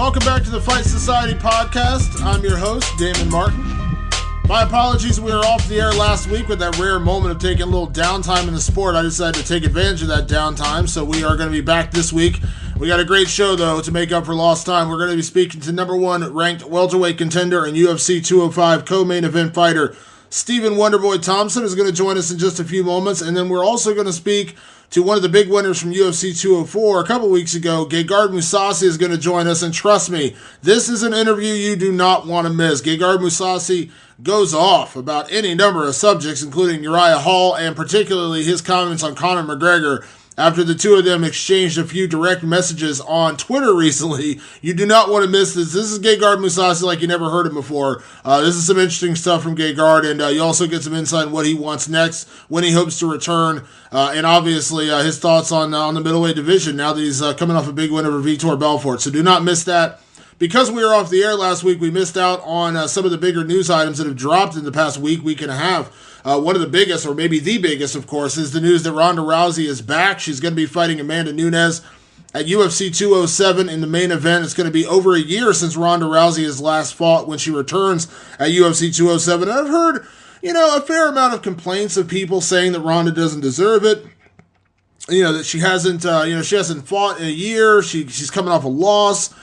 Welcome back to the Fight Society podcast. I'm your host, Damon Martin. My apologies, we were off the air last week with that rare moment of taking a little downtime in the sport. I decided to take advantage of that downtime, so we are going to be back this week. We got a great show, though, to make up for lost time. We're going to be speaking to number one ranked welterweight contender and UFC 205 co-main event fighter Stephen Wonderboy Thompson is going to join us in just a few moments, and then we're also going to speak to one of the big winners from UFC 204 a couple weeks ago. Gegard Mousasi is going to join us, and trust me, this is an interview you do not want to miss. Gegard Mousasi goes off about any number of subjects, including Uriah Hall, and particularly his comments on Conor McGregor after the two of them exchanged a few direct messages on Twitter recently. You do not want to miss this. This is Gegard Mousasi like you never heard him before. This is some interesting stuff from Gegard, and you also get some insight on what he wants next, when he hopes to return, and obviously his thoughts on the middleweight division now that he's coming off a big win over Vitor Belfort. So do not miss that. Because we were off the air last week, we missed out on some of the bigger news items that have dropped in the past week and a half. One of the biggest, or maybe the biggest, of course, is the news that Ronda Rousey is back. She's going to be fighting Amanda Nunes at UFC 207 in the main event. It's going to be over a year since Ronda Rousey has last fought when she returns at UFC 207. And I've heard, a fair amount of complaints of people saying that Ronda doesn't deserve it. That she hasn't, she hasn't fought in a year. She's coming off a loss.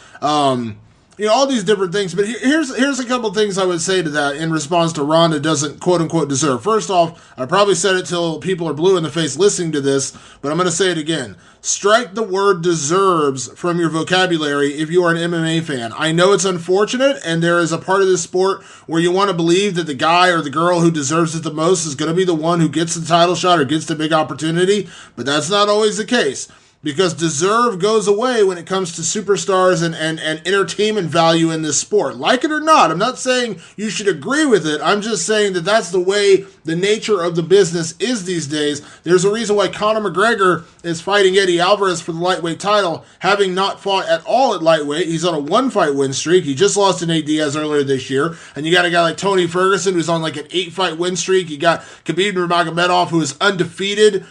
All these different things. But here's a couple things I would say to that in response to Ronda doesn't quote-unquote deserve. First off, I probably said it till people are blue in the face listening to this, but I'm going to say it again. Strike the word deserves from your vocabulary if you are an MMA fan. I know it's unfortunate, and there is a part of this sport where you want to believe that the guy or the girl who deserves it the most is going to be the one who gets the title shot or gets the big opportunity, but that's not always the case. Because deserve goes away when it comes to superstars and entertainment value in this sport. Like it or not, I'm not saying you should agree with it. I'm just saying that that's the way the nature of the business is these days. There's a reason why Conor McGregor is fighting Eddie Alvarez for the lightweight title, having not fought at all at lightweight. He's on a one-fight win streak. He just lost to Nate Diaz earlier this year. And you got a guy like Tony Ferguson who's on like an 8-fight win streak. You got Khabib Nurmagomedov who is undefeated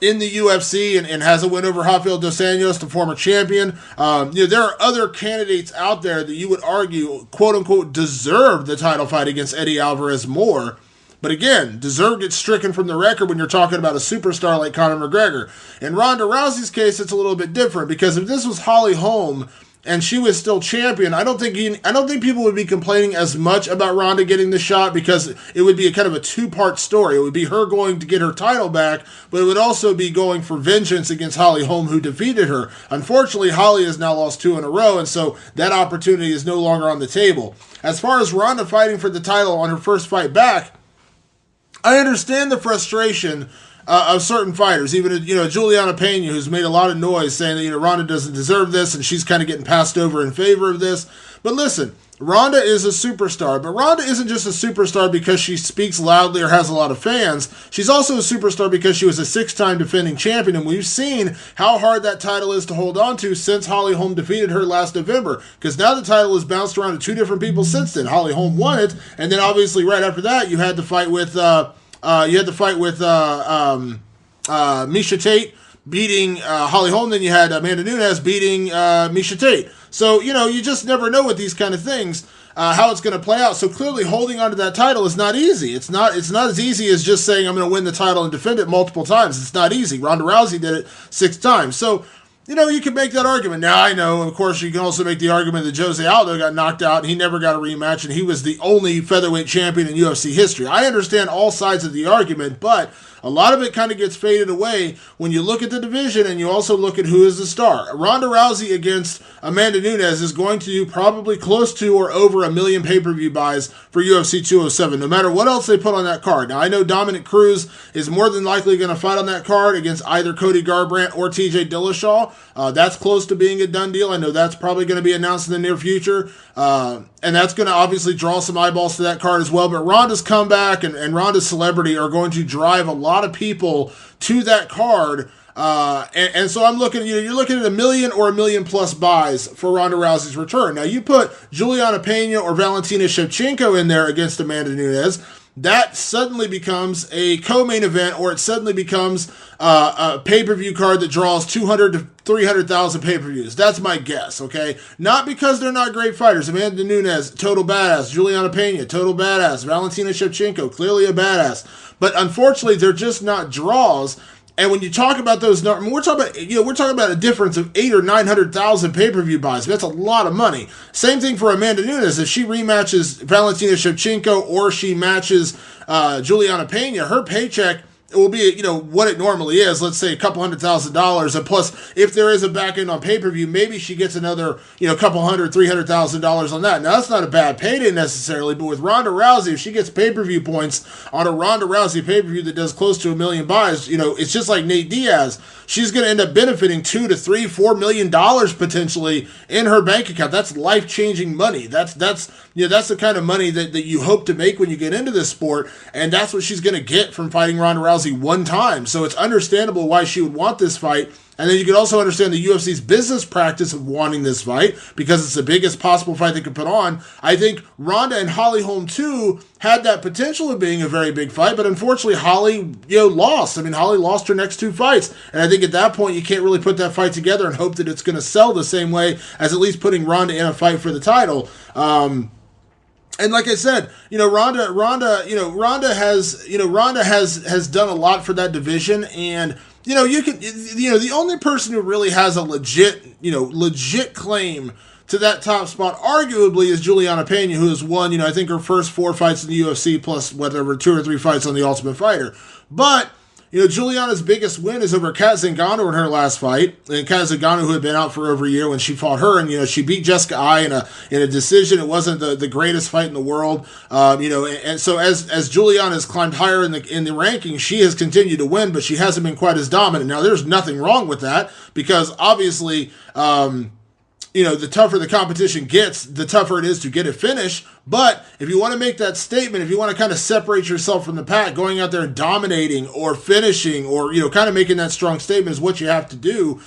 in the UFC and has a win over Rafael Dos Anjos, the former champion. There are other candidates out there that you would argue, quote-unquote, deserve the title fight against Eddie Alvarez more. But again, deserve gets stricken from the record when you're talking about a superstar like Conor McGregor. In Ronda Rousey's case, it's a little bit different, because if this was Holly Holm and she was still champion, I don't think people would be complaining as much about Ronda getting the shot, because it would be a kind of a two-part story. It would be her going to get her title back, but it would also be going for vengeance against Holly Holm, who defeated her. Unfortunately, Holly has now lost 2 in a row, and so that opportunity is no longer on the table. As far as Ronda fighting for the title on her first fight back, I understand the frustration of certain fighters, even Juliana Pena, who's made a lot of noise saying that Ronda doesn't deserve this and she's kind of getting passed over in favor of this. But listen, Ronda is a superstar, but Ronda isn't just a superstar because she speaks loudly or has a lot of fans. She's also a superstar because she was a 6-time defending champion, and we've seen how hard that title is to hold on to since Holly Holm defeated her last November, because now the title has bounced around to 2 different people since then. Holly Holm won it, and then obviously right after that you had the fight with Miesha Tate beating Holly Holm. Then you had Amanda Nunes beating Miesha Tate. So, you just never know with these kind of things how it's going to play out. So clearly holding on to that title is not easy. It's not as easy as just saying I'm going to win the title and defend it multiple times. It's not easy. Ronda Rousey did it 6 times. So, you can make that argument. Now, I know, of course, you can also make the argument that Jose Aldo got knocked out and he never got a rematch and he was the only featherweight champion in UFC history. I understand all sides of the argument, but a lot of it kind of gets faded away when you look at the division and you also look at who is the star. Ronda Rousey against Amanda Nunes is going to do probably close to or over 1 million pay-per-view buys for UFC 207, no matter what else they put on that card. Now, I know Dominic Cruz is more than likely going to fight on that card against either Cody Garbrandt or TJ Dillashaw. That's close to being a done deal. I know that's probably going to be announced in the near future. And that's going to obviously draw some eyeballs to that card as well. But Ronda's comeback and Ronda's celebrity are going to drive a lot of people to that card. And so I'm looking, you're looking at 1 million or 1 million plus buys for Ronda Rousey's return. Now, you put Juliana Pena or Valentina Shevchenko in there against Amanda Nunes, that suddenly becomes a co-main event, or it suddenly becomes a pay-per-view card that draws 200 to 300,000 pay-per-views. That's my guess, okay? Not because they're not great fighters. Amanda Nunes, total badass. Juliana Pena, total badass. Valentina Shevchenko, clearly a badass. But unfortunately, they're just not draws. And when you talk about those numbers, we're talking about a difference of 800,000 or 900,000 pay-per-view buys. That's a lot of money. Same thing for Amanda Nunes. If she rematches Valentina Shevchenko or she matches Juliana Pena, her paycheck will be, what it normally is. Let's say a couple $100,000, and plus, if there is a back end on pay-per-view, maybe she gets another, couple $300,000 on that. Now, that's not a bad payday necessarily, but with Ronda Rousey, if she gets pay-per-view points on a Ronda Rousey pay-per-view that does close to 1 million buys, it's just like Nate Diaz. She's going to end up benefiting $2 to $3, $4 million potentially in her bank account. That's life-changing money. That's the kind of money that you hope to make when you get into this sport, and that's what she's going to get from fighting Ronda Rousey one time. So it's understandable why she would want this fight. And then you can also understand the UFC's business practice of wanting this fight, because it's the biggest possible fight they could put on. I think Ronda and Holly Holm too had that potential of being a very big fight, but unfortunately Holly, lost. I mean, Holly lost her next 2 fights, and I think at that point you can't really put that fight together and hope that it's going to sell the same way as at least putting Ronda in a fight for the title. And like I said, Ronda has done a lot for that division, and the only person who really has a legit claim to that top spot, arguably, is Juliana Pena, who has won, I think her first 4 fights in the UFC, plus whatever 2 or 3 fights on the Ultimate Fighter. But Juliana's biggest win is over Kat Zingano in her last fight. And Kat Zingano, who had been out for over a year when she fought her, and, she beat Jessica Ai in a decision. It wasn't the greatest fight in the world. And so as Juliana has climbed higher in the rankings, she has continued to win, but she hasn't been quite as dominant. Now, there's nothing wrong with that, because obviously, the tougher the competition gets, the tougher it is to get a finish. But if you want to make that statement, if you want to kind of separate yourself from the pack, going out there and dominating or finishing or, kind of making that strong statement is what you have to do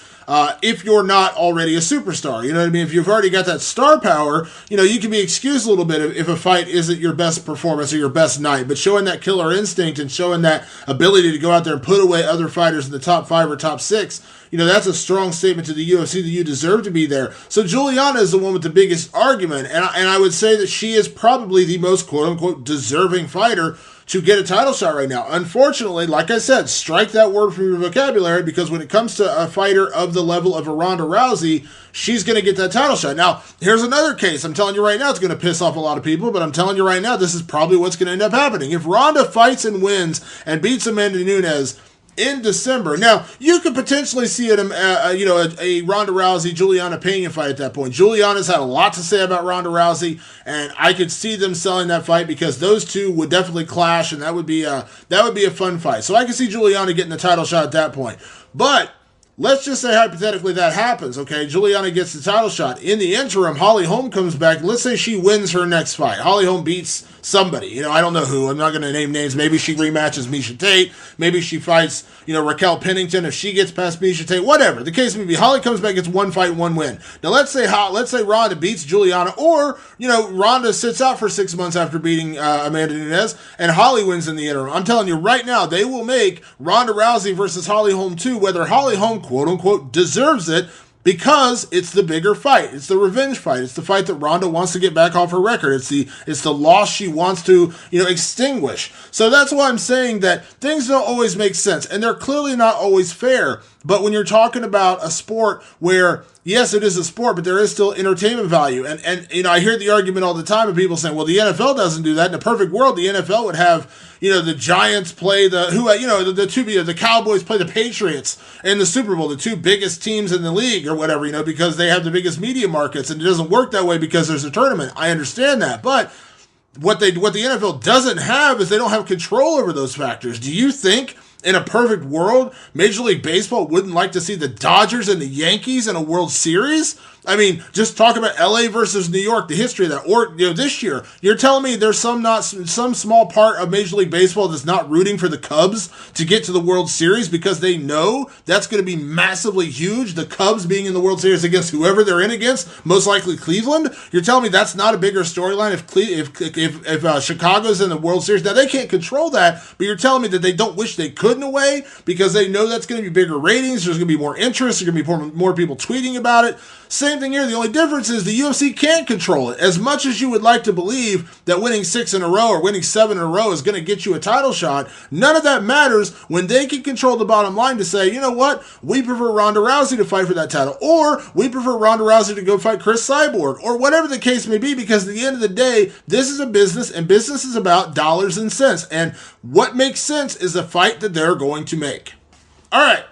if you're not already a superstar. You know what I mean? If you've already got that star power, you can be excused a little bit if a fight isn't your best performance or your best night. But showing that killer instinct and showing that ability to go out there and put away other fighters in the top 5 or top 6, that's a strong statement to the UFC that you deserve to be there. So Juliana is the one with the biggest argument, and I would say that she is probably the most quote-unquote deserving fighter to get a title shot right now. Unfortunately, like I said, strike that word from your vocabulary, because when it comes to a fighter of the level of a Ronda Rousey, she's going to get that title shot. Now, here's another case. I'm telling you right now, it's going to piss off a lot of people, but I'm telling you right now, this is probably what's going to end up happening. If Ronda fights and wins and beats Amanda Nunes in December. Now, you could potentially see a Ronda Rousey Juliana Pena fight at that point. Juliana's had a lot to say about Ronda Rousey, and I could see them selling that fight, because those two would definitely clash, and that would be a fun fight. So I could see Juliana getting the title shot at that point. But let's just say hypothetically that happens, okay? Juliana gets the title shot. In the interim, Holly Holm comes back. Let's say she wins her next fight. Holly Holm beats somebody. I don't know who. I'm not going to name names. Maybe she rematches Miesha Tate. Maybe she fights, Raquel Pennington if she gets past Miesha Tate. Whatever. The case may be, Holly comes back, gets 1 fight, 1 win. Now, let's say Ronda beats Juliana, or, Ronda sits out for 6 months after beating Amanda Nunes, and Holly wins in the interim. I'm telling you right now, they will make Ronda Rousey versus Holly Holm 2, whether Holly Holm, quote-unquote, deserves it, because it's the bigger fight. It's the revenge fight. It's the fight that Ronda wants to get back off her record. It's the loss she wants to, extinguish. So that's why I'm saying that things don't always make sense, and they're clearly not always fair. But when you're talking about a sport where, yes, it is a sport, but there is still entertainment value. And I hear the argument all the time of people saying, well, the NFL doesn't do that. In a perfect world, the NFL would have, the Giants play the Cowboys play the Patriots in the Super Bowl, the 2 biggest teams in the league or whatever, because they have the biggest media markets, and it doesn't work that way because there's a tournament. I understand that. But what the NFL doesn't have is they don't have control over those factors. Do you think in a perfect world, Major League Baseball wouldn't like to see the Dodgers and the Yankees in a World Series? I mean, just talk about LA versus New York, the history of that. Or, this year, you're telling me there's some small part of Major League Baseball that's not rooting for the Cubs to get to the World Series because they know that's going to be massively huge. The Cubs being in the World Series against whoever they're in against, most likely Cleveland. You're telling me that's not a bigger storyline if Chicago's in the World Series. Now, they can't control that, but you're telling me that they don't wish they could in a way because they know that's going to be bigger ratings. There's going to be more interest. There's going to be more people tweeting about it. Same thing here. The only difference is the UFC can't control it. As much as you would like to believe that winning 6 in a row or winning 7 in a row is going to get you a title shot, none of that matters when they can control the bottom line to say, you know what, we prefer Ronda Rousey to fight for that title, or we prefer Ronda Rousey to go fight Chris Cyborg, or whatever the case may be, because at the end of the day, this is a business, and business is about dollars and cents, and what makes sense is the fight that they're going to make. All right.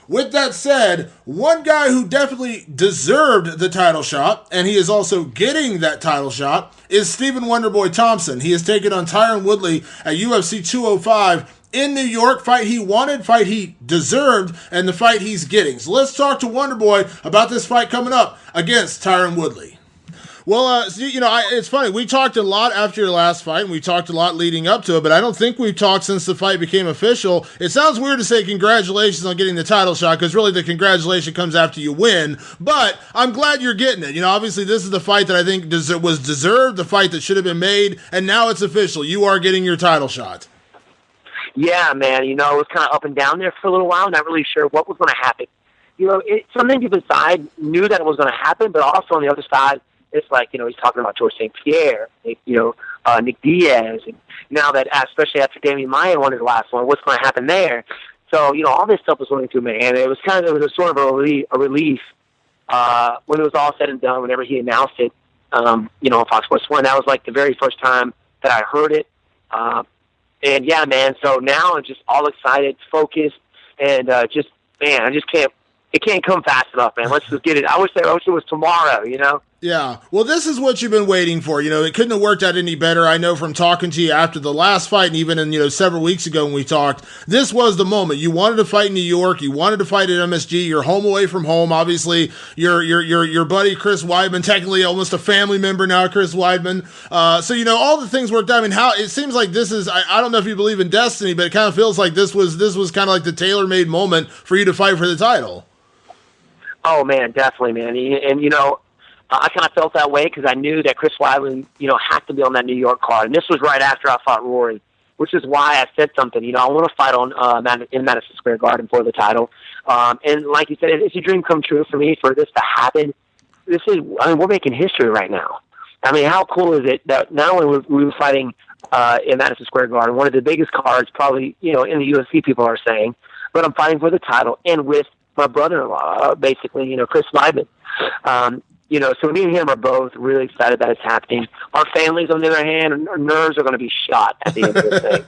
With that said, one guy who definitely deserved the title shot, and he is also getting that title shot, is Stephen Wonderboy Thompson. He has taken on Tyron Woodley at UFC 205 in New York. Fight he wanted, fight he deserved, and the fight he's getting. So let's talk to Wonderboy about this fight coming up against Tyron Woodley. Well, it's funny. We talked a lot after your last fight, and we talked a lot leading up to it, but I don't think we've talked since the fight became official. It sounds weird to say congratulations on getting the title shot, because really the congratulation comes after you win, but I'm glad you're getting it. Obviously this is the fight that I think was deserved, the fight that should have been made, and now it's official. You are getting your title shot. Yeah, man. It was kind of up and down there for a little while, not really sure what was going to happen. Something deep inside knew that it was going to happen, but also on the other side, it's like, he's talking about George St. Pierre, Nick Diaz, and now that, especially after Damon Maia won his last one, what's going to happen there? So, all this stuff was running through me, and it was sort of a relief when it was all said and done, whenever he announced it, on Fox Sports 1. That was like the very first time that I heard it. And yeah, man, so now I'm just all excited, focused, and I just can't, it can't come fast enough, man. Let's just get it. I wish it was tomorrow, Yeah. Well, this is what you've been waiting for. It couldn't have worked out any better. I know from talking to you after the last fight, and even in, several weeks ago when we talked, this was the moment. You wanted to fight in New York. You wanted to fight at MSG. You're home away from home. Obviously, your buddy, Chris Weidman, technically almost a family member now, Chris Weidman. So, all the things worked out. I mean, how it seems like this is, I don't know if you believe in destiny, but it kind of feels like this was kind of like the tailor-made moment for you to fight for the title. Oh, man, definitely, man. And, I kind of felt that way because I knew that Chris Weidman, had to be on that New York card. And this was right after I fought Rory, which is why I said something. I want to fight on in Madison Square Garden for the title. And like you said, it's a dream come true for me for this to happen. We're making history right now. I mean, how cool is it that not only we were fighting in Madison Square Garden, one of the biggest cards probably, in the UFC people are saying, but I'm fighting for the title and with my brother-in-law, basically, Chris Weidman. So me and him are both really excited that it's happening. Our families, on the other hand, our nerves are going to be shot at the end of this thing.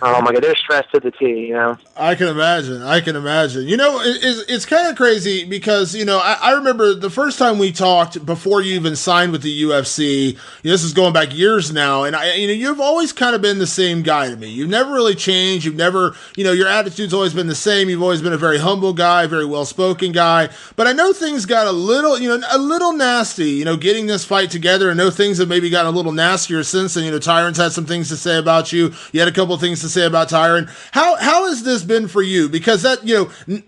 Oh, my God, they're stressed to the T, I can imagine. It's kind of crazy because, I remember the first time we talked before you even signed with the UFC, this is going back years now, and you've always kind of been the same guy to me. You've never really changed. You've never, your attitude's always been the same. You've always been a very humble guy, very well-spoken guy, but I know things got a little nasty, getting this fight together. I know things have maybe gotten a little nastier since then. Tyron's had some things to say about you. You had a couple of things to say about Tyron. How has this been for you? Because that,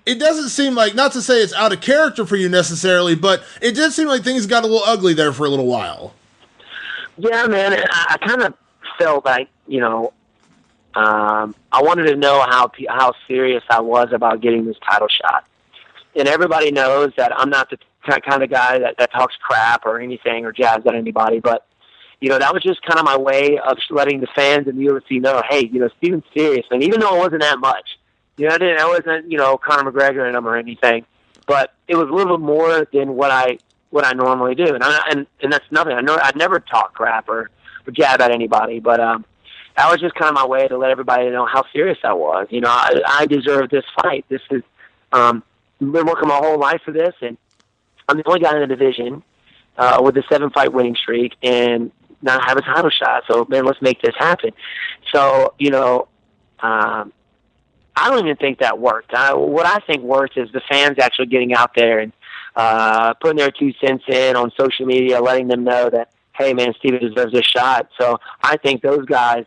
it doesn't seem like, not to say it's out of character for you necessarily, but it did seem like things got a little ugly there for a little while. Yeah, man. I kind of felt like, I wanted to know how serious I was about getting this title shot. And everybody knows that I'm not the kind of guy that talks crap or anything or jabs at anybody, but that was just kind of my way of letting the fans and the UFC know, hey, Stephen's serious, and even though it wasn't that much, I wasn't Conor McGregor in him or anything, but it was a little bit more than what I normally do, and that's nothing. I know I'd never talk crap or jab at anybody, but that was just kind of my way to let everybody know how serious I was. I deserve this fight. This is I've been working my whole life for this, and I'm the only guy in the division with a 7-fight winning streak and not have a title shot. So, man, let's make this happen. So, I don't even think that worked. What I think worked is the fans actually getting out there and putting their 2 cents in on social media, letting them know that, hey, man, Steven deserves a shot. So I think those guys,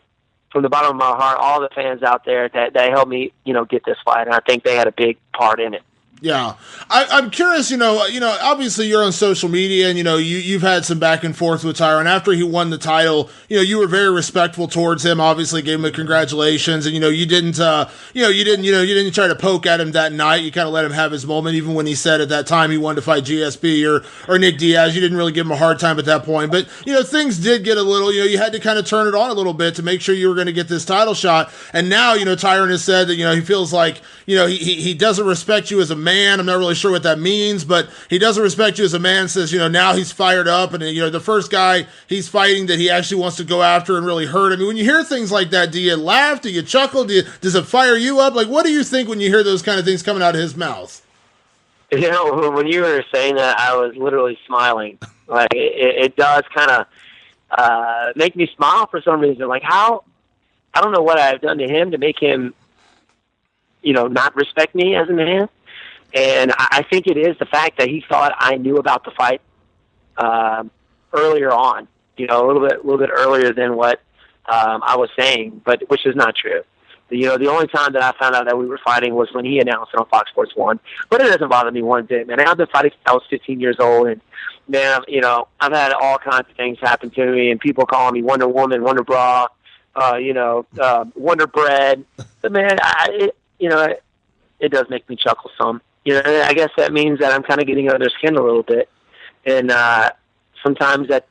from the bottom of my heart, all the fans out there that helped me, get this fight, and I think they had a big part in it. Yeah, I'm curious. Obviously you're on social media, and you've had some back and forth with Tyron after he won the title. You were very respectful towards him. Obviously, gave him a congratulations, and you didn't try to poke at him that night. You kind of let him have his moment, even when he said at that time he wanted to fight GSP or Nick Diaz. You didn't really give him a hard time at that point, but things did get a little. You had to kind of turn it on a little bit to make sure you were going to get this title shot. And now Tyron has said that he feels like he doesn't respect you as a man. I'm not really sure what that means, but he doesn't respect you as a man. Says, now he's fired up, and the first guy he's fighting that he actually wants to go after and really hurt. I mean, when you hear things like that, do you laugh? Do you chuckle? Does it fire you up? Like, what do you think when you hear those kind of things coming out of his mouth? When you were saying that, I was literally smiling. Like, it does kind of make me smile for some reason. Like, how, I don't know what I've done to him to make him, not respect me as a man. And I think it is the fact that he thought I knew about the fight earlier on, a little bit earlier than what I was saying, but which is not true. The only time that I found out that we were fighting was when he announced it on Fox Sports 1. But it doesn't bother me one bit, man. I've been fighting since I was 15 years old, and man, I've had all kinds of things happen to me, and people calling me Wonder Woman, Wonder Bra, Wonder Bread. But man, it does make me chuckle some. I guess that means that I'm kind of getting under their skin a little bit, and sometimes that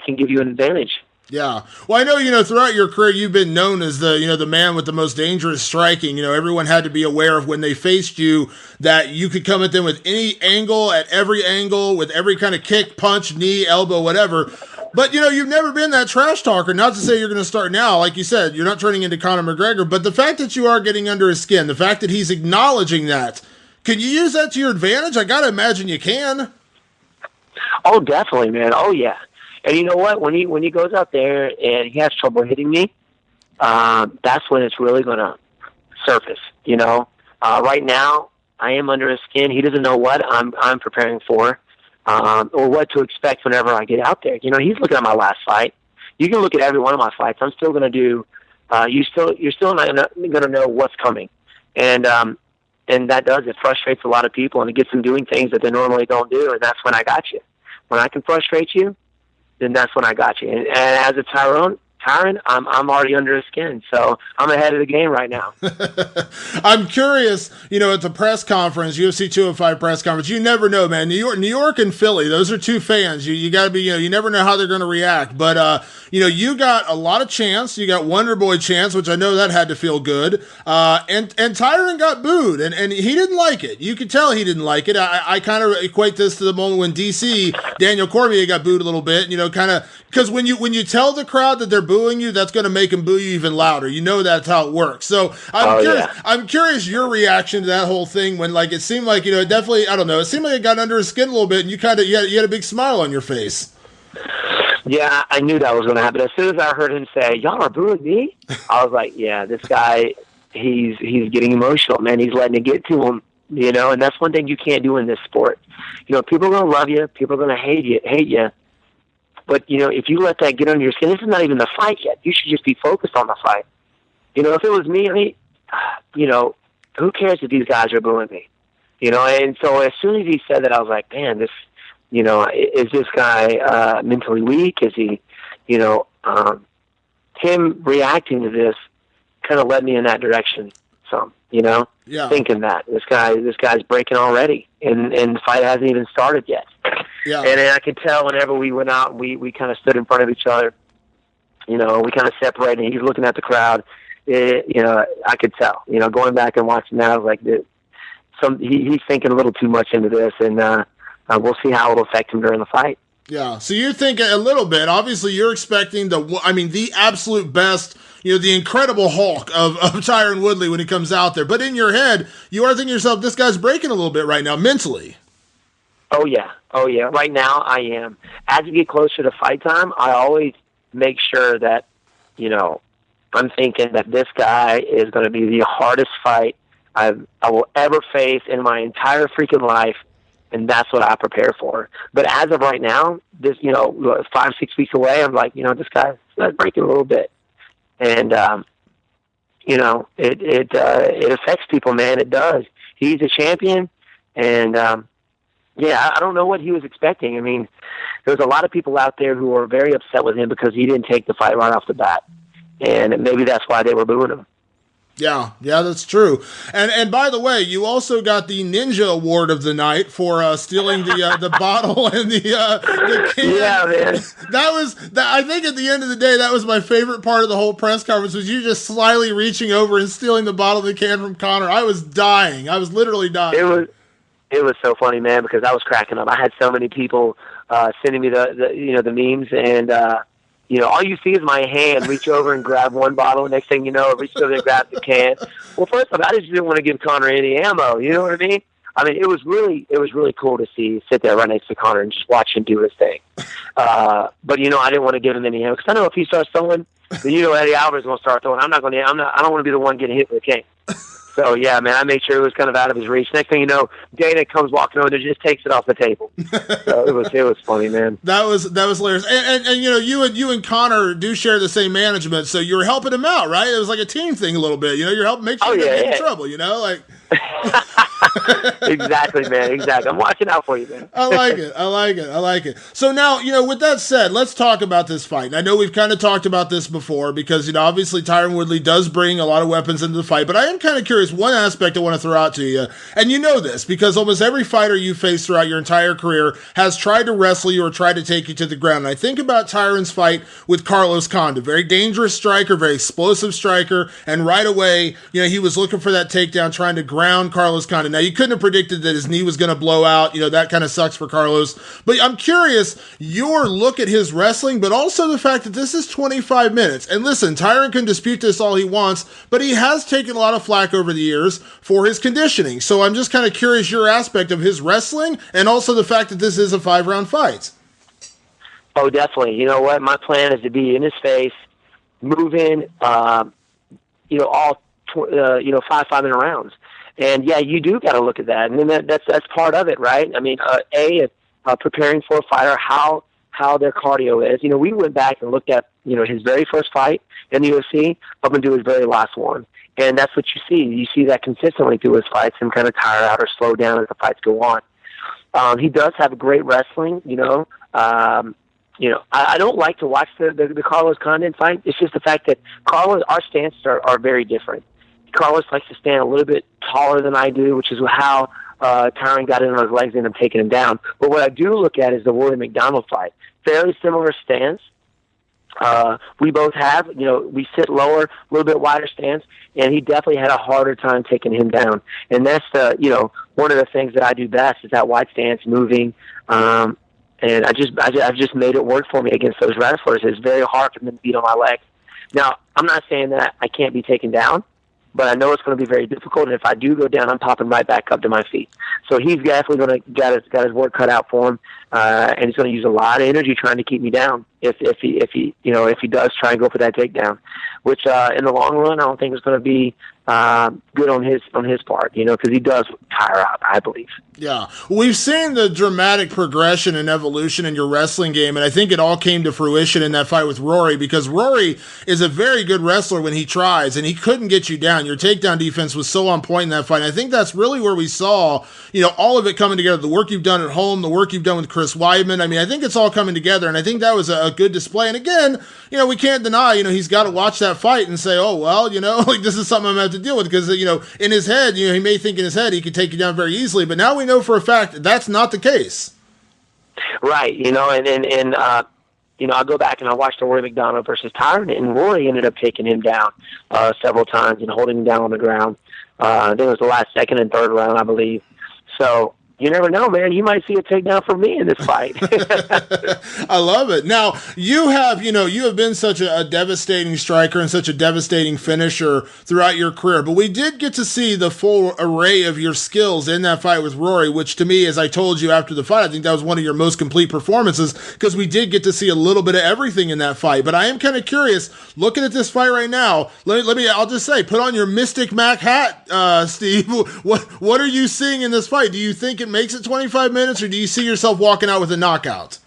can give you an advantage. Yeah. Well, I know, throughout your career, you've been known as the man with the most dangerous striking. Everyone had to be aware of when they faced you that you could come at them with any angle, at every angle, with every kind of kick, punch, knee, elbow, whatever. But, you've never been that trash talker. Not to say you're going to start now. Like you said, you're not turning into Conor McGregor. But the fact that you are getting under his skin, the fact that he's acknowledging that, can you use that to your advantage? I got to imagine you can. Oh, definitely, man. Oh, yeah. And you know what? When he goes out there and he has trouble hitting me, that's when it's really going to surface. Right now I am under his skin. He doesn't know what I'm preparing for, or what to expect whenever I get out there. He's looking at my last fight. You can look at every one of my fights. I'm still going to do. You're still not going to know what's coming, and that it frustrates a lot of people, and it gets them doing things that they normally don't do. And that's when I got you. When I can frustrate you, then that's when I got you. And as a Tyron, I'm already under his skin, so I'm ahead of the game right now. I'm curious, at the press conference, UFC 205 press conference, you never know, man. New York and Philly, those are two fans. You got to be, you never know how they're going to react. But, you got a lot of chance. You got Wonderboy chance, which I know that had to feel good. And Tyron got booed, and he didn't like it. You could tell he didn't like it. I kind of equate this to the moment when DC, Daniel Cormier got booed a little bit, kind of, because when you tell the crowd that they're booing you, that's going to make them boo you even louder. That's how it works. So I'm curious your reaction to that whole thing when, like, it seemed like, it definitely, I don't know, it seemed like it got under his skin a little bit, and you had a big smile on your face. Yeah, I knew that was going to happen. As soon as I heard him say, "Y'all are booing me," I was like, yeah, this guy, he's getting emotional, man. He's letting it get to him, and that's one thing you can't do in this sport. People are going to love you. People are going to hate you. But, if you let that get under your skin, this is not even the fight yet. You should just be focused on the fight. If it was me, who cares if these guys are booing me? And so as soon as he said that, I was like, man, this, is this guy mentally weak? Is he, him reacting to this kind of led me in that direction. So, thinking that this guy's breaking already, and the fight hasn't even started yet. Yeah. And I could tell whenever we went out and we kind of stood in front of each other, we kind of separated, and he's looking at the crowd. I could tell, going back and watching that, I was like, he's thinking a little too much into this, and we'll see how it'll affect him during the fight. Yeah. So you're thinking a little bit, obviously you're expecting the absolute best, the Incredible Hulk of Tyron Woodley when he comes out there. But in your head, you are thinking to yourself, this guy's breaking a little bit right now mentally. Oh, yeah. Right now, I am. As we get closer to fight time, I always make sure that, I'm thinking that this guy is going to be the hardest fight I will ever face in my entire freaking life. and that's what I prepare for. But as of right now, this, 5-6 weeks away, I'm like, this guy's breaking a little bit, and it affects people, man. It does. He's a champion, and I don't know what he was expecting. I mean, there's a lot of people out there who are very upset with him because he didn't take the fight right off the bat, and maybe that's why they were booing him. Yeah, that's true. And by the way, you also got the Ninja Award of the night for stealing the bottle and the can. Yeah, man. I think at the end of the day, that was my favorite part of the whole press conference, was you just slyly reaching over and stealing the bottle and the can from Conor. I was dying. I was literally dying. It was so funny, man, because I was cracking up. I had so many people sending me the memes, and all you see is my hand reach over and grab one bottle. Next thing you know, I reached over and grabbed the can. Well, first of all, I just didn't want to give Conor any ammo. You know what I mean? I mean, it was really cool to sit there right next to Conor and just watch him do his thing. But I didn't want to give him any ammo because I know if he starts throwing, then Eddie Alvarez is going to start throwing. I don't want to be the one getting hit with a cane. So, yeah, man, I made sure it was kind of out of his reach. Next thing you know, Dana comes walking over there, just takes it off the table. So it was funny, man. That was hilarious. And you and Conor do share the same management, so you were helping him out, right? It was like a team thing a little bit. You're helping make sure you don't get in trouble, like... Exactly, man. Exactly. I'm watching out for you, man. I like it. So now, with that said, let's talk about this fight. And I know we've kind of talked about this before because, obviously Tyron Woodley does bring a lot of weapons into the fight, but I am kind of curious. One aspect I want to throw out to you, and you know this because almost every fighter you face throughout your entire career has tried to wrestle you or tried to take you to the ground. And I think about Tyron's fight with Carlos Condit, very dangerous striker, very explosive striker, and right away, he was looking for that takedown, trying to ground Carlos Condit. Now, you couldn't have predicted that his knee was going to blow out. That kind of sucks for Carlos. But I'm curious, your look at his wrestling, but also the fact that this is 25 minutes. And listen, Tyron can dispute this all he wants, but he has taken a lot of flack over the years for his conditioning. So I'm just kind of curious your aspect of his wrestling and also the fact that this is a 5-round fight. Oh, definitely. You know what? My plan is to be in his face, moving, all 5-minute rounds. And yeah, you do got to look at that, and then that's part of it, right? I mean, preparing for a fighter, how their cardio is. We went back and looked at his very first fight in the UFC up until his very last one, and that's what you see. You see that consistently through his fights, him kind of tire out or slow down as the fights go on. He does have great wrestling, I don't like to watch the Carlos Condit fight. It's just the fact that our stances are very different. Carlos likes to stand a little bit taller than I do, which is how Tyron got in on his legs and ended up taking him down. But what I do look at is the Rory McDonald fight. Fairly similar stance. We both have, we sit lower, a little bit wider stance, and he definitely had a harder time taking him down. And that's one of the things that I do best is that wide stance, moving. And I've just made it work for me against those wrestlers. It's very hard for them to beat on my legs. Now, I'm not saying that I can't be taken down, but I know it's going to be very difficult, and if I do go down, I'm popping right back up to my feet. So he's definitely going to got his work cut out for him, and he's going to use a lot of energy trying to keep me down if he does try and go for that takedown, which in the long run I don't think is going to be good on his part, because he does tire out, I believe. Yeah, we've seen the dramatic progression and evolution in your wrestling game, and I think it all came to fruition in that fight with Rory, because Rory is a very good wrestler when he tries, and he couldn't get you down. Your takedown defense was so on point in that fight. And I think that's really where we saw, all of it coming together. The work you've done at home, the work you've done with Chris Weidman. I mean, I think it's all coming together, and I think that was a good display. And again, we can't deny, he's got to watch that fight and say, oh, well, this is something I'm going to have to deal with, because, in his head, he may think in his head he could take you down very easily, but now we know for a fact that's not the case. Right, and I go back and I watched the Rory McDonald versus Tyron, and Rory ended up taking him down several times and holding him down on the ground. I think it was the last second and third round, I believe. So you never know, man. You might see a takedown from me in this fight. I love it. Now, you have been such a devastating striker and such a devastating finisher throughout your career, but we did get to see the full array of your skills in that fight with Rory, which to me, as I told you after the fight, I think that was one of your most complete performances, because we did get to see a little bit of everything in that fight. But I am kind of curious, looking at this fight right now, I'll just say, put on your Mystic Mac hat, Steve. What are you seeing in this fight? Do you think it makes it 25 minutes, or do you see yourself walking out with a knockout?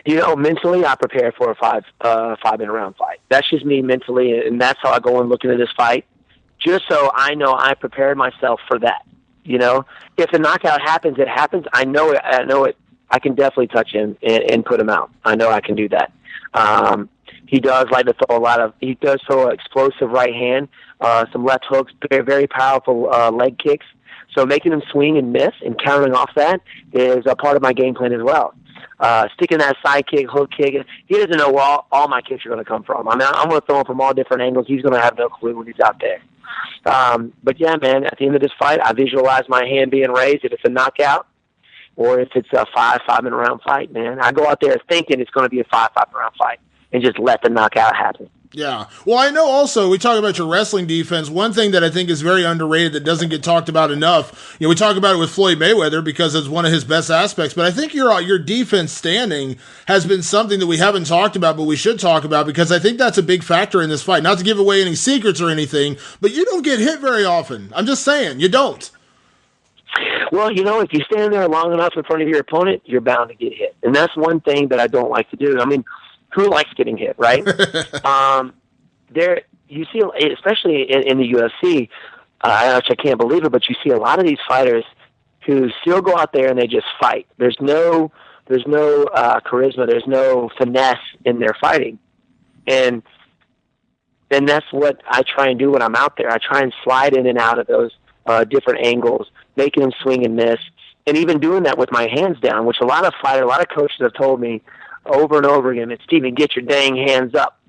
Mentally, I prepare for a 5-minute round fight. That's just me mentally, and that's how I go and look into this fight, just so I know I prepared myself for that. If the knockout happens, it happens. I know it. I can definitely touch him and put him out. I know I can do that. He does like to throw he does throw an explosive right hand, some left hooks, very, very powerful leg kicks. So making him swing and miss and countering off that is a part of my game plan as well. Sticking that side kick, hook kick, he doesn't know where all my kicks are going to come from. I mean, I'm going to throw him from all different angles. He's going to have no clue when he's out there. But yeah, man, at the end of this fight, I visualize my hand being raised if it's a knockout or if it's a 5-minute round fight, man. I go out there thinking it's going to be a 5-minute round fight and just let the knockout happen. Yeah. Well, I know also, we talk about your wrestling defense. One thing that I think is very underrated that doesn't get talked about enough, we talk about it with Floyd Mayweather because it's one of his best aspects, but I think your defense standing has been something that we haven't talked about, but we should talk about because I think that's a big factor in this fight. Not to give away any secrets or anything, but you don't get hit very often. I'm just saying, you don't. Well, if you stand there long enough in front of your opponent, you're bound to get hit. And that's one thing that I don't like to do. I mean, who likes getting hit, right? You see, especially in the UFC, which I can't believe it, but you see a lot of these fighters who still go out there and they just fight. There's no charisma, there's no finesse in their fighting, and that's what I try and do when I'm out there. I try and slide in and out of those different angles, making them swing and miss, and even doing that with my hands down, which a lot of coaches have told me over and over again, Steven, get your dang hands up.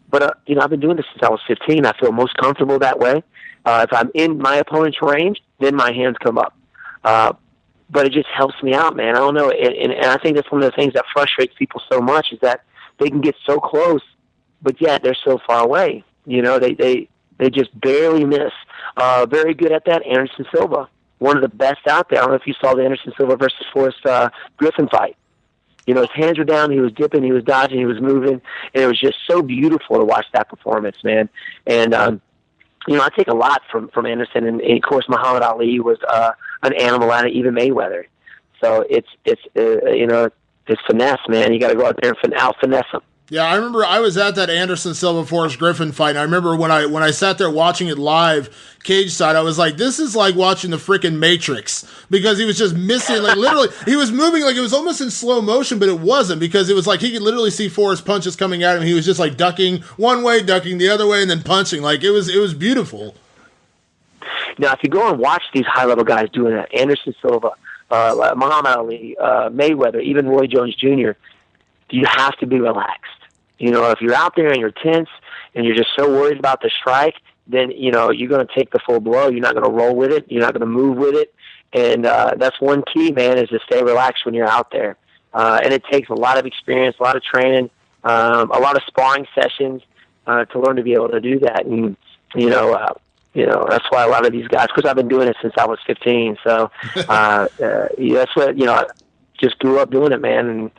But, I've been doing this since I was 15. I feel most comfortable that way. If I'm in my opponent's range, then my hands come up. But it just helps me out, man. I don't know. And I think that's one of the things that frustrates people so much is that they can get so close, but yet they're so far away. They just barely miss. Very good at that, Anderson Silva. One of the best out there. I don't know if you saw the Anderson Silva versus Forrest Griffin fight. His hands were down, he was dipping, he was dodging, he was moving, and it was just so beautiful to watch that performance, man. And, I take a lot from Anderson, and of course Muhammad Ali was an animal at it, even Mayweather. So it's finesse, man. You got to go out there and out-finesse them. Yeah, I remember I was at that Anderson Silva Forrest Griffin fight, and I remember when I sat there watching it live, cage side, I was like, this is like watching the freaking Matrix, because he was just missing, like literally, he was moving like it was almost in slow motion, but it wasn't, because it was like he could literally see Forrest punches coming at him. He was just like ducking one way, ducking the other way, and then punching. Like it was beautiful. Now, if you go and watch these high-level guys doing that, Anderson Silva, Muhammad Ali, Mayweather, even Roy Jones Jr., you have to be relaxed. If you're out there and you're tense and you're just so worried about the strike, then, you're going to take the full blow. You're not going to roll with it. You're not going to move with it. And that's one key, man, is to stay relaxed when you're out there. And it takes a lot of experience, a lot of training, a lot of sparring sessions to learn to be able to do that. And, that's why a lot of these guys, because I've been doing it since I was 15. So that's what, I just grew up doing it, man. And you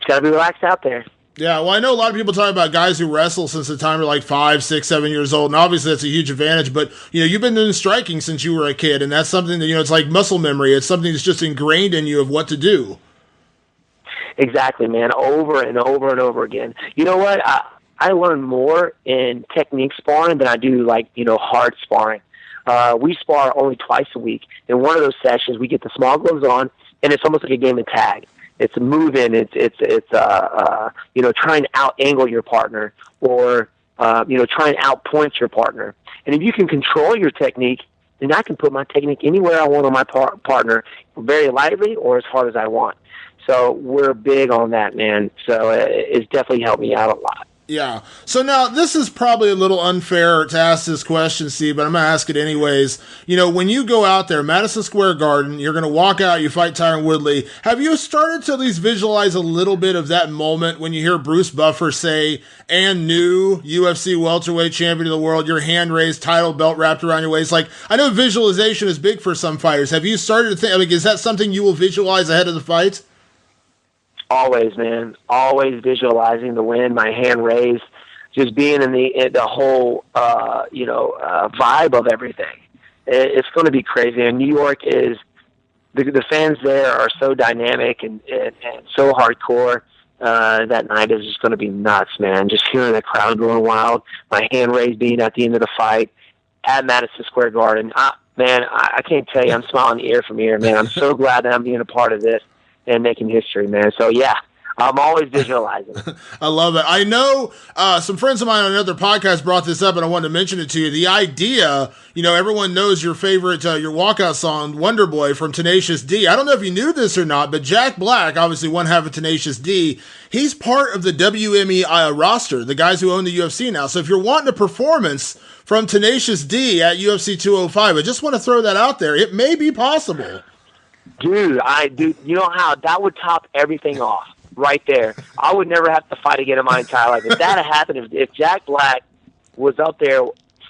got to be relaxed out there. Yeah, well, I know a lot of people talk about guys who wrestle since the time they're like 5, 6, 7 years old, and obviously that's a huge advantage, but, you've been doing striking since you were a kid, and that's something that, it's like muscle memory. It's something that's just ingrained in you of what to do. Exactly, man, over and over and over again. You know what? I learn more in technique sparring than I do, hard sparring. We spar only twice a week. In one of those sessions, we get the small gloves on, and it's almost like a game of tag. It's a move-in. It's trying to out-angle your partner or, trying to out-point your partner. And if you can control your technique, then I can put my technique anywhere I want on my partner, very lightly or as hard as I want. So we're big on that, man. So it's definitely helped me out a lot. Yeah. So now, this is probably a little unfair to ask this question, Steve, but I'm going to ask it anyways. When you go out there, Madison Square Garden, you're going to walk out, you fight Tyron Woodley. Have you started to at least visualize a little bit of that moment when you hear Bruce Buffer say, and new UFC welterweight champion of the world, your hand raised, title belt wrapped around your waist? Like, I know visualization is big for some fighters. Have you started to think, is that something you will visualize ahead of the fight? Always, man. Always visualizing the win, my hand raised, just being in the whole, vibe of everything. It's going to be crazy. And New York is the fans there are so dynamic and so hardcore. That night is just going to be nuts, man. Just hearing the crowd going wild, my hand raised being at the end of the fight at Madison Square Garden. Man, I can't tell you, I'm smiling ear from ear, man. I'm so glad that I'm being a part of this and making history, man. So, yeah, I'm always visualizing. I love it. I know some friends of mine on another podcast brought this up, and I wanted to mention it to you. The idea, everyone knows your favorite, your walkout song, Wonderboy from Tenacious D. I don't know if you knew this or not, but Jack Black, obviously one half of Tenacious D, he's part of the WME roster, the guys who own the UFC now. So if you're wanting a performance from Tenacious D at UFC 205, I just want to throw that out there. It may be possible. Dude, you know how that would top everything off right there. I would never have to fight again in my entire life. If that had happened, if Jack Black was up there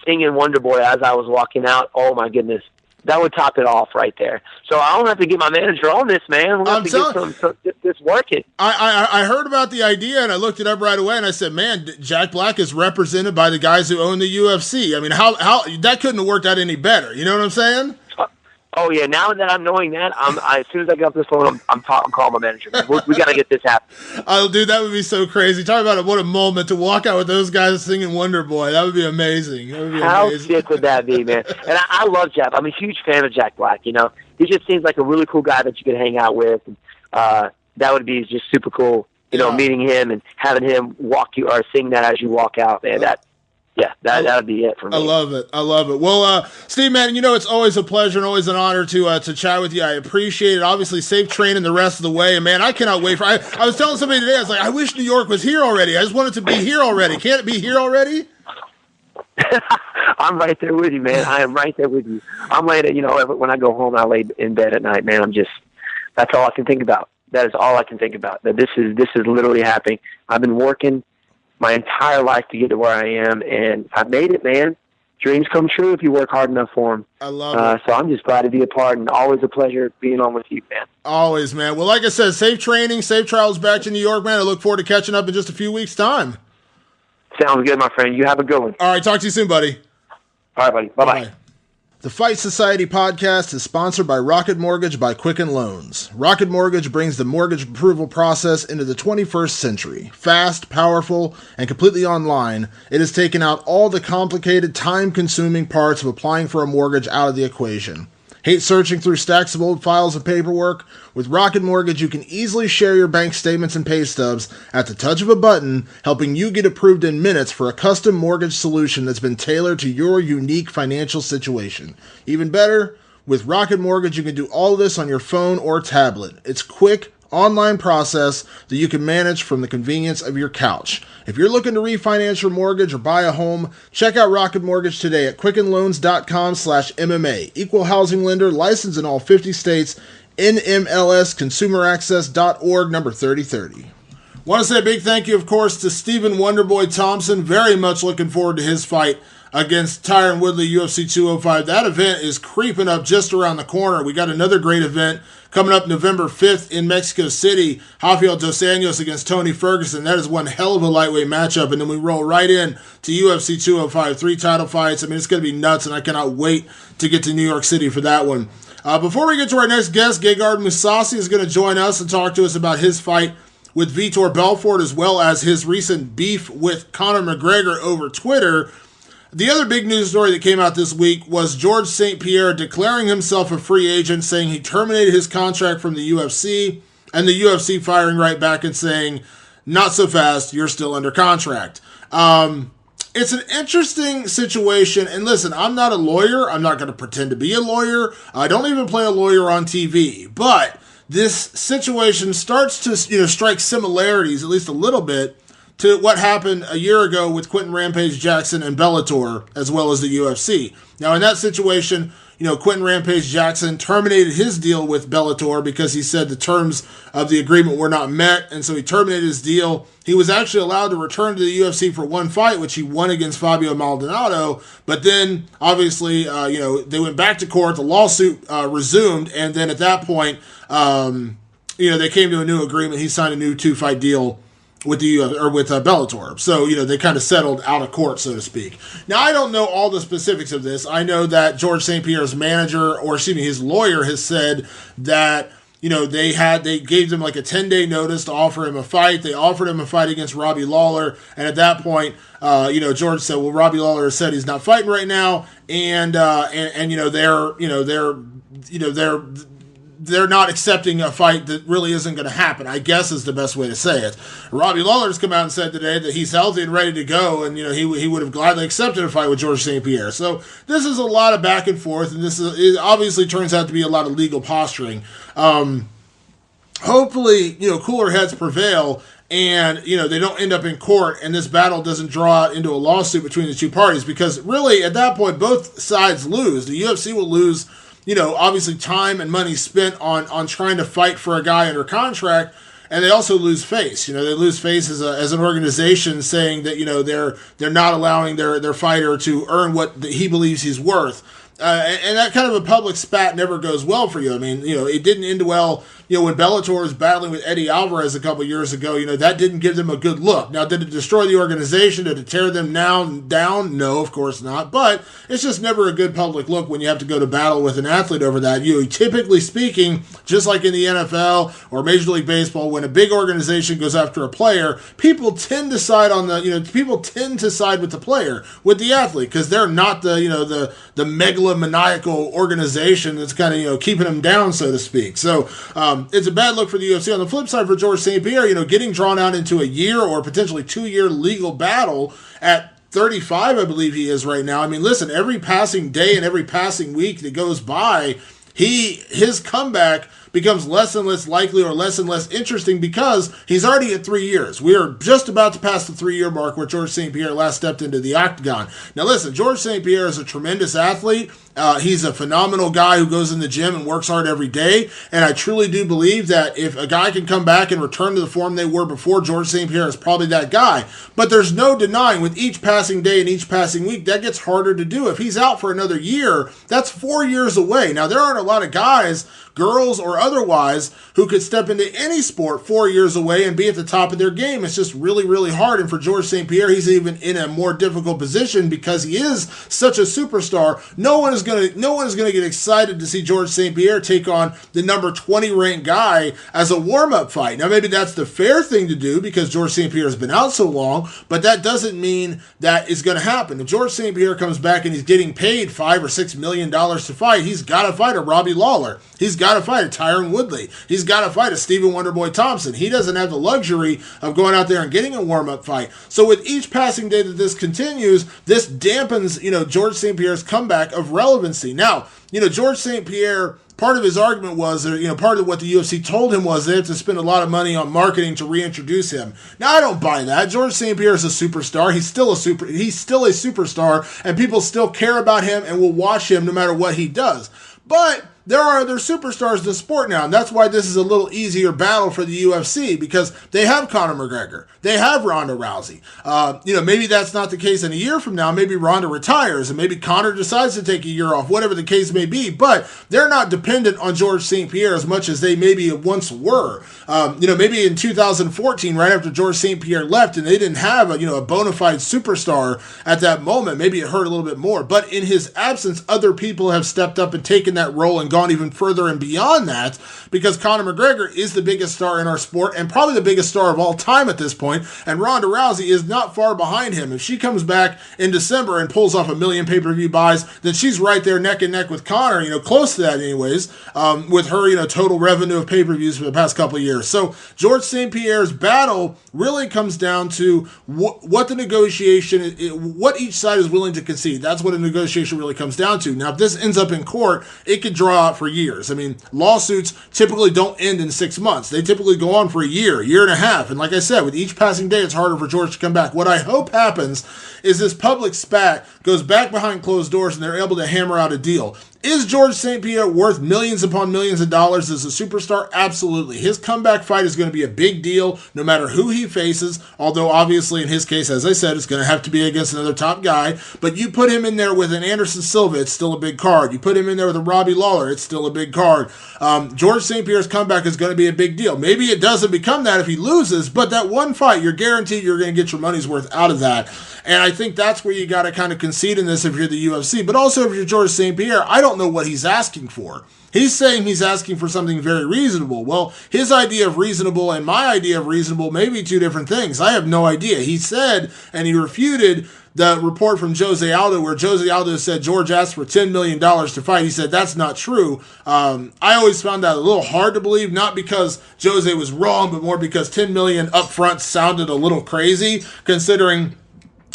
singing Wonderboy as I was walking out, oh my goodness, that would top it off right there. So I don't have to get my manager on this, man. We'll have to get this working. I heard about the idea, and I looked it up right away, and I said, man, Jack Black is represented by the guys who own the UFC. I mean, how that couldn't have worked out any better. You know what I'm saying? Oh, yeah, now that I'm knowing that, as soon as I get off this phone, I'm calling my manager. We got to get this happening. Oh, dude, that would be so crazy. Talk about what a moment to walk out with those guys singing Wonderboy. That would be amazing. How sick would that be, man? And I love Jack. I'm a huge fan of Jack Black, He just seems like a really cool guy that you could hang out with. And, that would be just super cool, meeting him and having him walk you or sing that as you walk out, man. That would be it for me. I love it. Well, Steve, man, it's always a pleasure and always an honor to chat with you. I appreciate it. Obviously, safe training the rest of the way. And, man, I cannot wait for I was telling somebody today, I was like, I wish New York was here already. I just want it to be here already. Can't it be here already? I'm right there with you, man. I am right there with you. I'm laying, when I go home, I lay in bed at night, man. That's all I can think about. That is all I can think about. That this is literally happening. I've been working my entire life to get to where I am, and I made it, man. Dreams come true if you work hard enough for them. I love it. So I'm just glad to be a part, and always a pleasure being on with you, man. Always, man. Well, like I said, safe training, safe travels back to New York, man. I look forward to catching up in just a few weeks' time. Sounds good, my friend. You have a good one. All right, talk to you soon, buddy. All right, buddy. Bye-bye. The Fight Society podcast is sponsored by Rocket Mortgage by Quicken Loans. Rocket Mortgage brings the mortgage approval process into the 21st century. Fast, powerful, and completely online, it has taken out all the complicated, time-consuming parts of applying for a mortgage out of the equation. Hate searching through stacks of old files and paperwork? With Rocket Mortgage, you can easily share your bank statements and pay stubs at the touch of a button, helping you get approved in minutes for a custom mortgage solution that's been tailored to your unique financial situation. Even better, with Rocket Mortgage, you can do all of this on your phone or tablet. It's quick, online process that you can manage from the convenience of your couch. If you're looking to refinance your mortgage or buy a home, check out Rocket Mortgage today at quickenloans.com/MMA. Equal housing lender, licensed in all 50 states, NMLSconsumeraccess.org, number 3030. Want to say a big thank you, of course, to Stephen Wonderboy Thompson. Very much looking forward to his fight against Tyron Woodley, UFC 205. That event is creeping up just around the corner. We got another great event coming up November 5th in Mexico City. Rafael Dos Anjos against Tony Ferguson. That is one hell of a lightweight matchup. And then we roll right in to UFC 205. 3 title fights. I mean, it's going to be nuts, and I cannot wait to get to New York City for that one. Before we get to our next guest, Gegard Mousasi is going to join us and talk to us about his fight with Vitor Belfort, as well as his recent beef with Conor McGregor over Twitter. The other big news story that came out this week was George St. Pierre declaring himself a free agent, saying he terminated his contract from the UFC, and the UFC firing right back and saying, not so fast, you're still under contract. It's an interesting situation, and listen, I'm not a lawyer. I'm not going to pretend to be a lawyer. I don't even play a lawyer on TV, but this situation starts to strike similarities, at least a little bit, to what happened a year ago with Quentin Rampage Jackson and Bellator, as well as the UFC. Now, in that situation, Quentin Rampage Jackson terminated his deal with Bellator because he said the terms of the agreement were not met, and so he terminated his deal. He was actually allowed to return to the UFC for one fight, which he won against Fabio Maldonado, but then, obviously, they went back to court, the lawsuit resumed, and then at that point, they came to a new agreement. He signed a new 2-fight deal with Bellator. So, they kind of settled out of court, so to speak. Now, I don't know all the specifics of this. I know that George St. Pierre's manager, or excuse me, his lawyer has said that, they gave them like a 10-day notice to offer him a fight. They offered him a fight against Robbie Lawler. And at that point, George said, well, Robbie Lawler has said he's not fighting right now. And they're not accepting a fight that really isn't going to happen, I guess is the best way to say it. Robbie Lawler's come out and said today that he's healthy and ready to go, and he would have gladly accepted a fight with George St. Pierre. So this is a lot of back and forth, and it obviously turns out to be a lot of legal posturing. Hopefully, cooler heads prevail, and they don't end up in court, and this battle doesn't draw out into a lawsuit between the two parties, because really at that point both sides lose. The UFC will lose, obviously time and money spent on trying to fight for a guy under contract, and they also lose face. They lose face as an organization, saying that they're not allowing their fighter to earn what he believes he's worth. And that kind of a public spat never goes well for you. I mean, it didn't end well, when Bellator was battling with Eddie Alvarez a couple years ago, that didn't give them a good look. Now, did it destroy the organization? Did it tear them down? No, of course not. But it's just never a good public look when you have to go to battle with an athlete over that. Typically speaking, just like in the NFL or Major League Baseball, when a big organization goes after a player, people tend to side with the player, with the athlete, because they're not the megalomaniacal organization that's kind of keeping them down, so to speak. So it's a bad look for the UFC. On the flip side, for George St. Pierre, getting drawn out into a year or potentially 2-year legal battle at 35, I believe he is right now. I mean, listen, every passing day and every passing week that goes by, his comeback becomes less and less likely or less and less interesting, because he's already at 3 years. We are just about to pass the 3-year mark where George St. Pierre last stepped into the octagon. Now listen, George St. Pierre is a tremendous athlete. He's a phenomenal guy who goes in the gym and works hard every day, and I truly do believe that if a guy can come back and return to the form they were before, George St. Pierre is probably that guy. But there's no denying, with each passing day and each passing week, that gets harder to do. If he's out for another year, that's 4 years away. Now, there aren't a lot of guys, girls or otherwise, who could step into any sport 4 years away and be at the top of their game. It's just really, really hard. And for George St. Pierre, he's even in a more difficult position because he is such a superstar. No one is going to get excited to see George St. Pierre take on the number 20 ranked guy as a warm-up fight. Now, maybe that's the fair thing to do because George St. Pierre has been out so long, but that doesn't mean that it's going to happen. If George St. Pierre comes back and he's getting paid $5 or $6 million to fight, he's got to fight a Robbie Lawler. He's got to fight a Tyron Woodley. He's got to fight a Stephen Wonderboy Thompson. He doesn't have the luxury of going out there and getting a warm-up fight. So with each passing day that this continues, this dampens, George St. Pierre's comeback of relevancy. Now, George St. Pierre, part of his argument was, part of what the UFC told him was they have to spend a lot of money on marketing to reintroduce him. Now, I don't buy that. George St. Pierre is a superstar. He's still a superstar, and people still care about him and will watch him no matter what he does. But there are other superstars in the sport now, and that's why this is a little easier battle for the UFC, because they have Conor McGregor. They have Ronda Rousey. Maybe that's not the case in a year from now. Maybe Ronda retires, and maybe Conor decides to take a year off, whatever the case may be. But they're not dependent on George St. Pierre as much as they maybe once were. Maybe in 2014, right after George St. Pierre left, and they didn't have a bona fide superstar at that moment, maybe it hurt a little bit more. But in his absence, other people have stepped up and taken that role and gone even further and beyond that, because Conor McGregor is the biggest star in our sport and probably the biggest star of all time at this point, and Ronda Rousey is not far behind him. If she comes back in December and pulls off 1 million pay-per-view buys, then she's right there neck and neck with Conor, close to that anyways, with her, total revenue of pay-per-views for the past couple of years. So George St. Pierre's battle really comes down to what the negotiation, what each side is willing to concede. That's what a negotiation really comes down to. Now, if this ends up in court, it could draw out for years. I mean, lawsuits typically don't end in 6 months. They typically go on for a year and a half. And like I said, with each passing day, it's harder for George to come back. What I hope happens is this public spat goes back behind closed doors and they're able to hammer out a deal. Is George St. Pierre worth millions upon millions of dollars as a superstar? Absolutely. His comeback fight is going to be a big deal no matter who he faces, although obviously in his case, as I said, it's going to have to be against another top guy. But you put him in there with an Anderson Silva, it's still a big card. You put him in there with a Robbie Lawler, it's still a big card. George St. Pierre's comeback is going to be a big deal. Maybe it doesn't become that if he loses, but that one fight, you're guaranteed you're going to get your money's worth out of that. And I think that's where you got to kind of concede in this if you're the UFC. But also if you're George St. Pierre, I don't know what he's asking for. He's saying he's asking for something very reasonable. Well, his idea of reasonable and my idea of reasonable may be two different things. I have no idea. He said, and he refuted the report from Jose Aldo where Jose Aldo said George asked for $10 million to fight. He said that's not true. I always found that a little hard to believe, not because Jose was wrong, but more because $10 million up front sounded a little crazy, considering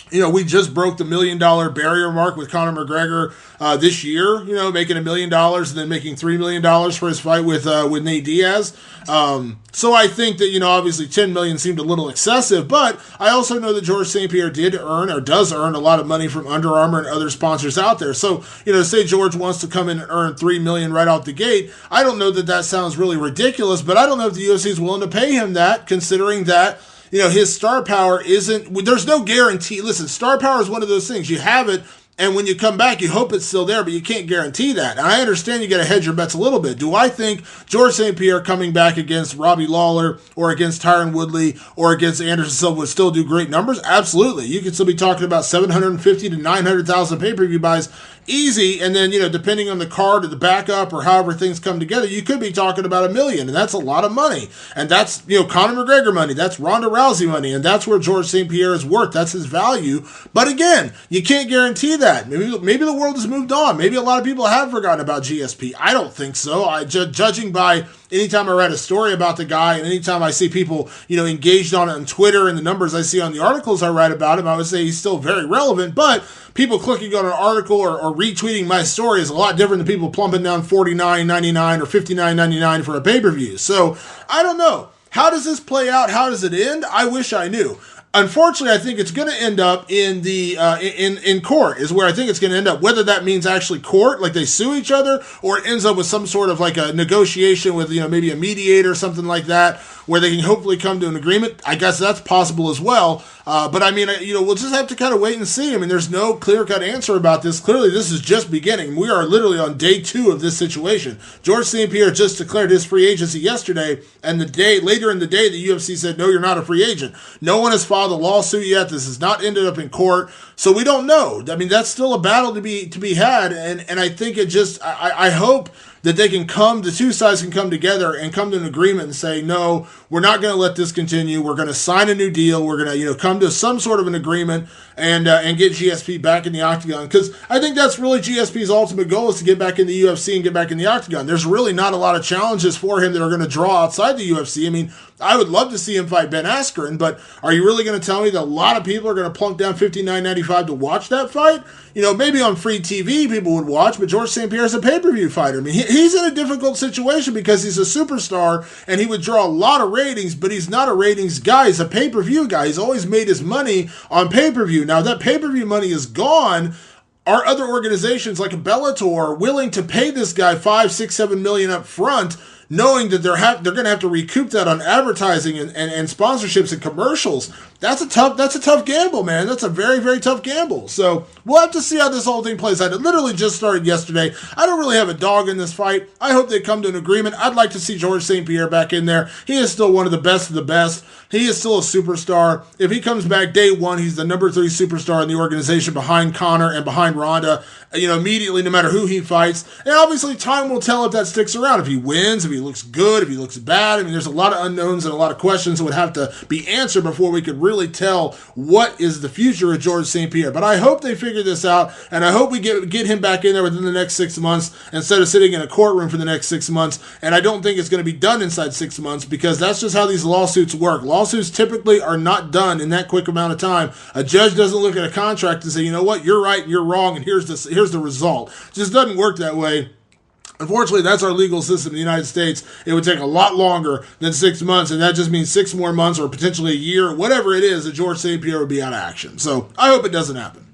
we just broke the $1 million barrier mark with Conor McGregor this year, making $1 million and then making $3 million for his fight with Nate Diaz. So I think that, obviously $10 million seemed a little excessive, but I also know that George St. Pierre does earn a lot of money from Under Armour and other sponsors out there. So, say George wants to come in and earn $3 million right out the gate, I don't know that sounds really ridiculous, but I don't know if the UFC is willing to pay him that, considering that his star power there's no guarantee. Listen, star power is one of those things. You have it, and when you come back, you hope it's still there, but you can't guarantee that. And I understand you got to hedge your bets a little bit. Do I think George St. Pierre coming back against Robbie Lawler or against Tyron Woodley or against Anderson Silva would still do great numbers? Absolutely. You could still be talking about 750 to 900,000 pay-per-view buys easy, and then, depending on the card or the backup or however things come together, you could be talking about $1 million, and that's a lot of money. And that's, Conor McGregor money, that's Ronda Rousey money, and that's where George St. Pierre is worth. That's his value. But again, you can't guarantee that. Maybe the world has moved on. Maybe a lot of people have forgotten about GSP. I don't think so. Judging by anytime I read a story about the guy and anytime I see people, engaged on it on Twitter and the numbers I see on the articles I write about him, I would say he's still very relevant. But people clicking on an article or retweeting my story is a lot different than people plumping down $49.99 or $59.99 for a pay-per-view. So I don't know. How does this play out? How does it end? I wish I knew. Unfortunately, I think it's going to end up in the in court is where I think it's going to end up. Whether that means actually court, like they sue each other, or it ends up with some sort of like a negotiation with maybe a mediator or something like that, where they can hopefully come to an agreement. I guess that's possible as well. But I mean, we'll just have to kind of wait and see. I mean, there's no clear-cut answer about this. Clearly, this is just beginning. We are literally on day 2 of this situation. George St. Pierre just declared his free agency yesterday, and later in the day, the UFC said, no, you're not a free agent. No one has filed a lawsuit yet. This has not ended up in court, so we don't know. I mean, that's still a battle to be had, and I think it just, I hope that the two sides can come together and come to an agreement and say, no, we're not going to let this continue. We're going to sign a new deal. We're going to, come to some sort of an agreement and get GSP back in the octagon. Because I think that's really GSP's ultimate goal, is to get back in the UFC and get back in the octagon. There's really not a lot of challenges for him that are going to draw outside the UFC. I mean, I would love to see him fight Ben Askren, but are you really going to tell me that a lot of people are going to plunk down $59.95 to watch that fight? Maybe on free TV people would watch, but George St. Pierre is a pay-per-view fighter. I mean, he's in a difficult situation because he's a superstar and he would draw a lot of ratings, but he's not a ratings guy. He's a pay-per-view guy. He's always made his money on pay-per-view. Now that pay-per-view money is gone. Are other organizations like Bellator willing to pay this guy $5, $6, $7 million up front, knowing that they're going to have to recoup that on advertising and sponsorships and commercials? That's a tough gamble, man. That's a very, very tough gamble. So we'll have to see how this whole thing plays out. It literally just started yesterday. I don't really have a dog in this fight. I hope they come to an agreement. I'd like to see George St. Pierre back in there. He is still one of the best of the best. He is still a superstar. If he comes back day 1, he's the number 3 superstar in the organization behind Conor and behind Ronda, immediately, no matter who he fights. And obviously time will tell if that sticks around. If he wins, if he looks good, if he looks bad. I mean, there's a lot of unknowns and a lot of questions that would have to be answered before we could really tell what is the future of George St. Pierre. But I hope they figure this out, and I hope we get him back in there within the next 6 months instead of sitting in a courtroom for the next 6 months. And I don't think it's going to be done inside 6 months, because that's just how these lawsuits work. Lawsuits typically are not done in that quick amount of time. A judge doesn't look at a contract and say, you know what, you're right, you're wrong, and here's the result. It just doesn't work that way. Unfortunately, that's our legal system in the United States. It would take a lot longer than 6 months, and that just means 6 more months or potentially a year, whatever it is, that George St. Pierre would be out of action. So I hope it doesn't happen.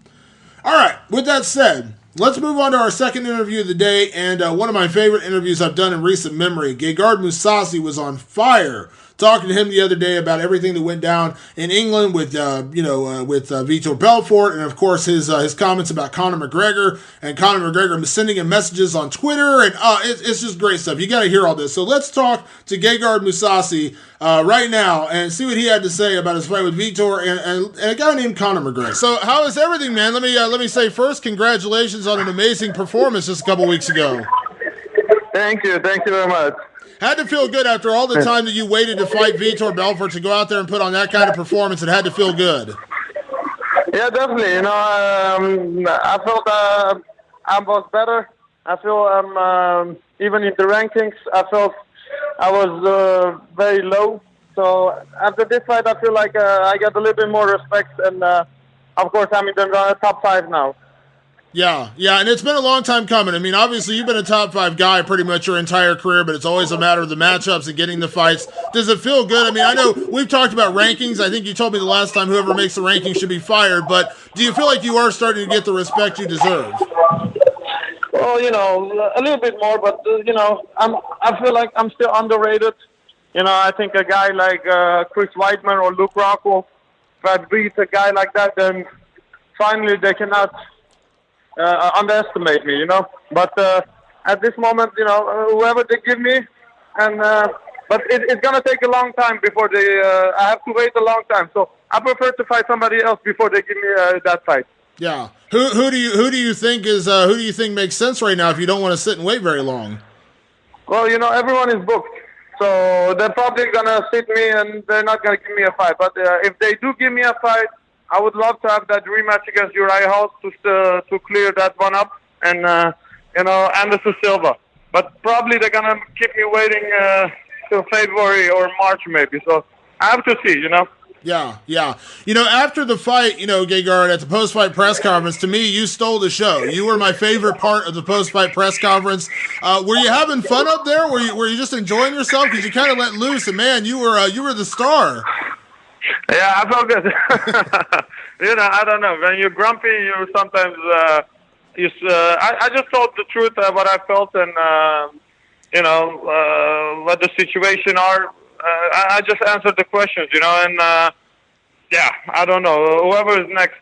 All right, with that said, Let's move on to our second interview of the day, and one of my favorite interviews I've done in recent memory. Gegard Mousasi was on fire talking to him the other day about everything that went down in England with Vitor Belfort, and of course his comments about Conor McGregor, and Conor McGregor sending him messages on Twitter, and it's just great stuff. You got to hear all this. So let's talk to Gegard Mousasi right now and see what he had to say about his fight with Vitor and a guy named Conor McGregor. So how is everything, man? Let me say first, congratulations on an amazing performance just a couple weeks ago. Thank you very much. Had to feel good after all the time that you waited to fight Vitor Belfort to go out there and put on that kind of performance. It had to feel good. Yeah, definitely. I felt I was better. I feel even in the rankings, I felt I was very low. So after this fight, I feel like I got a little bit more respect, and of course, I'm in the top 5 now. Yeah, and it's been a long time coming. I mean, obviously, you've been a top 5 guy pretty much your entire career, but it's always a matter of the matchups and getting the fights. Does it feel good? I mean, I know we've talked about rankings. I think you told me the last time whoever makes the rankings should be fired, but do you feel like you are starting to get the respect you deserve? Well, a little bit more, but, I feel like I'm still underrated. I think a guy like Chris Weidman or Luke Rockhold, if I beat a guy like that, then finally they cannot underestimate me, But at this moment, whoever they give me, and but it's gonna take a long time before they. I have to wait a long time, so I prefer to fight somebody else before they give me that fight. Yeah. Who do you think makes sense right now if you don't want to sit and wait very long? Well, everyone is booked, so they're probably gonna sit me and they're not gonna give me a fight. But if they do give me a fight, I would love to have that rematch against Uriah Hall to clear that one up, and Anderson Silva. But probably they're gonna keep me waiting till February or March maybe. So I have to see, Yeah. After the fight, Gegard, at the post-fight press conference, to me, you stole the show. You were my favorite part of the post-fight press conference. Were you having fun up there? Were you just enjoying yourself? Because you kind of let loose, and man, you were the star. Yeah, I felt good. I don't know. When you're grumpy, you sometimes I just told the truth what I felt and what the situation are. I just answered the questions, and I don't know. Whoever is next.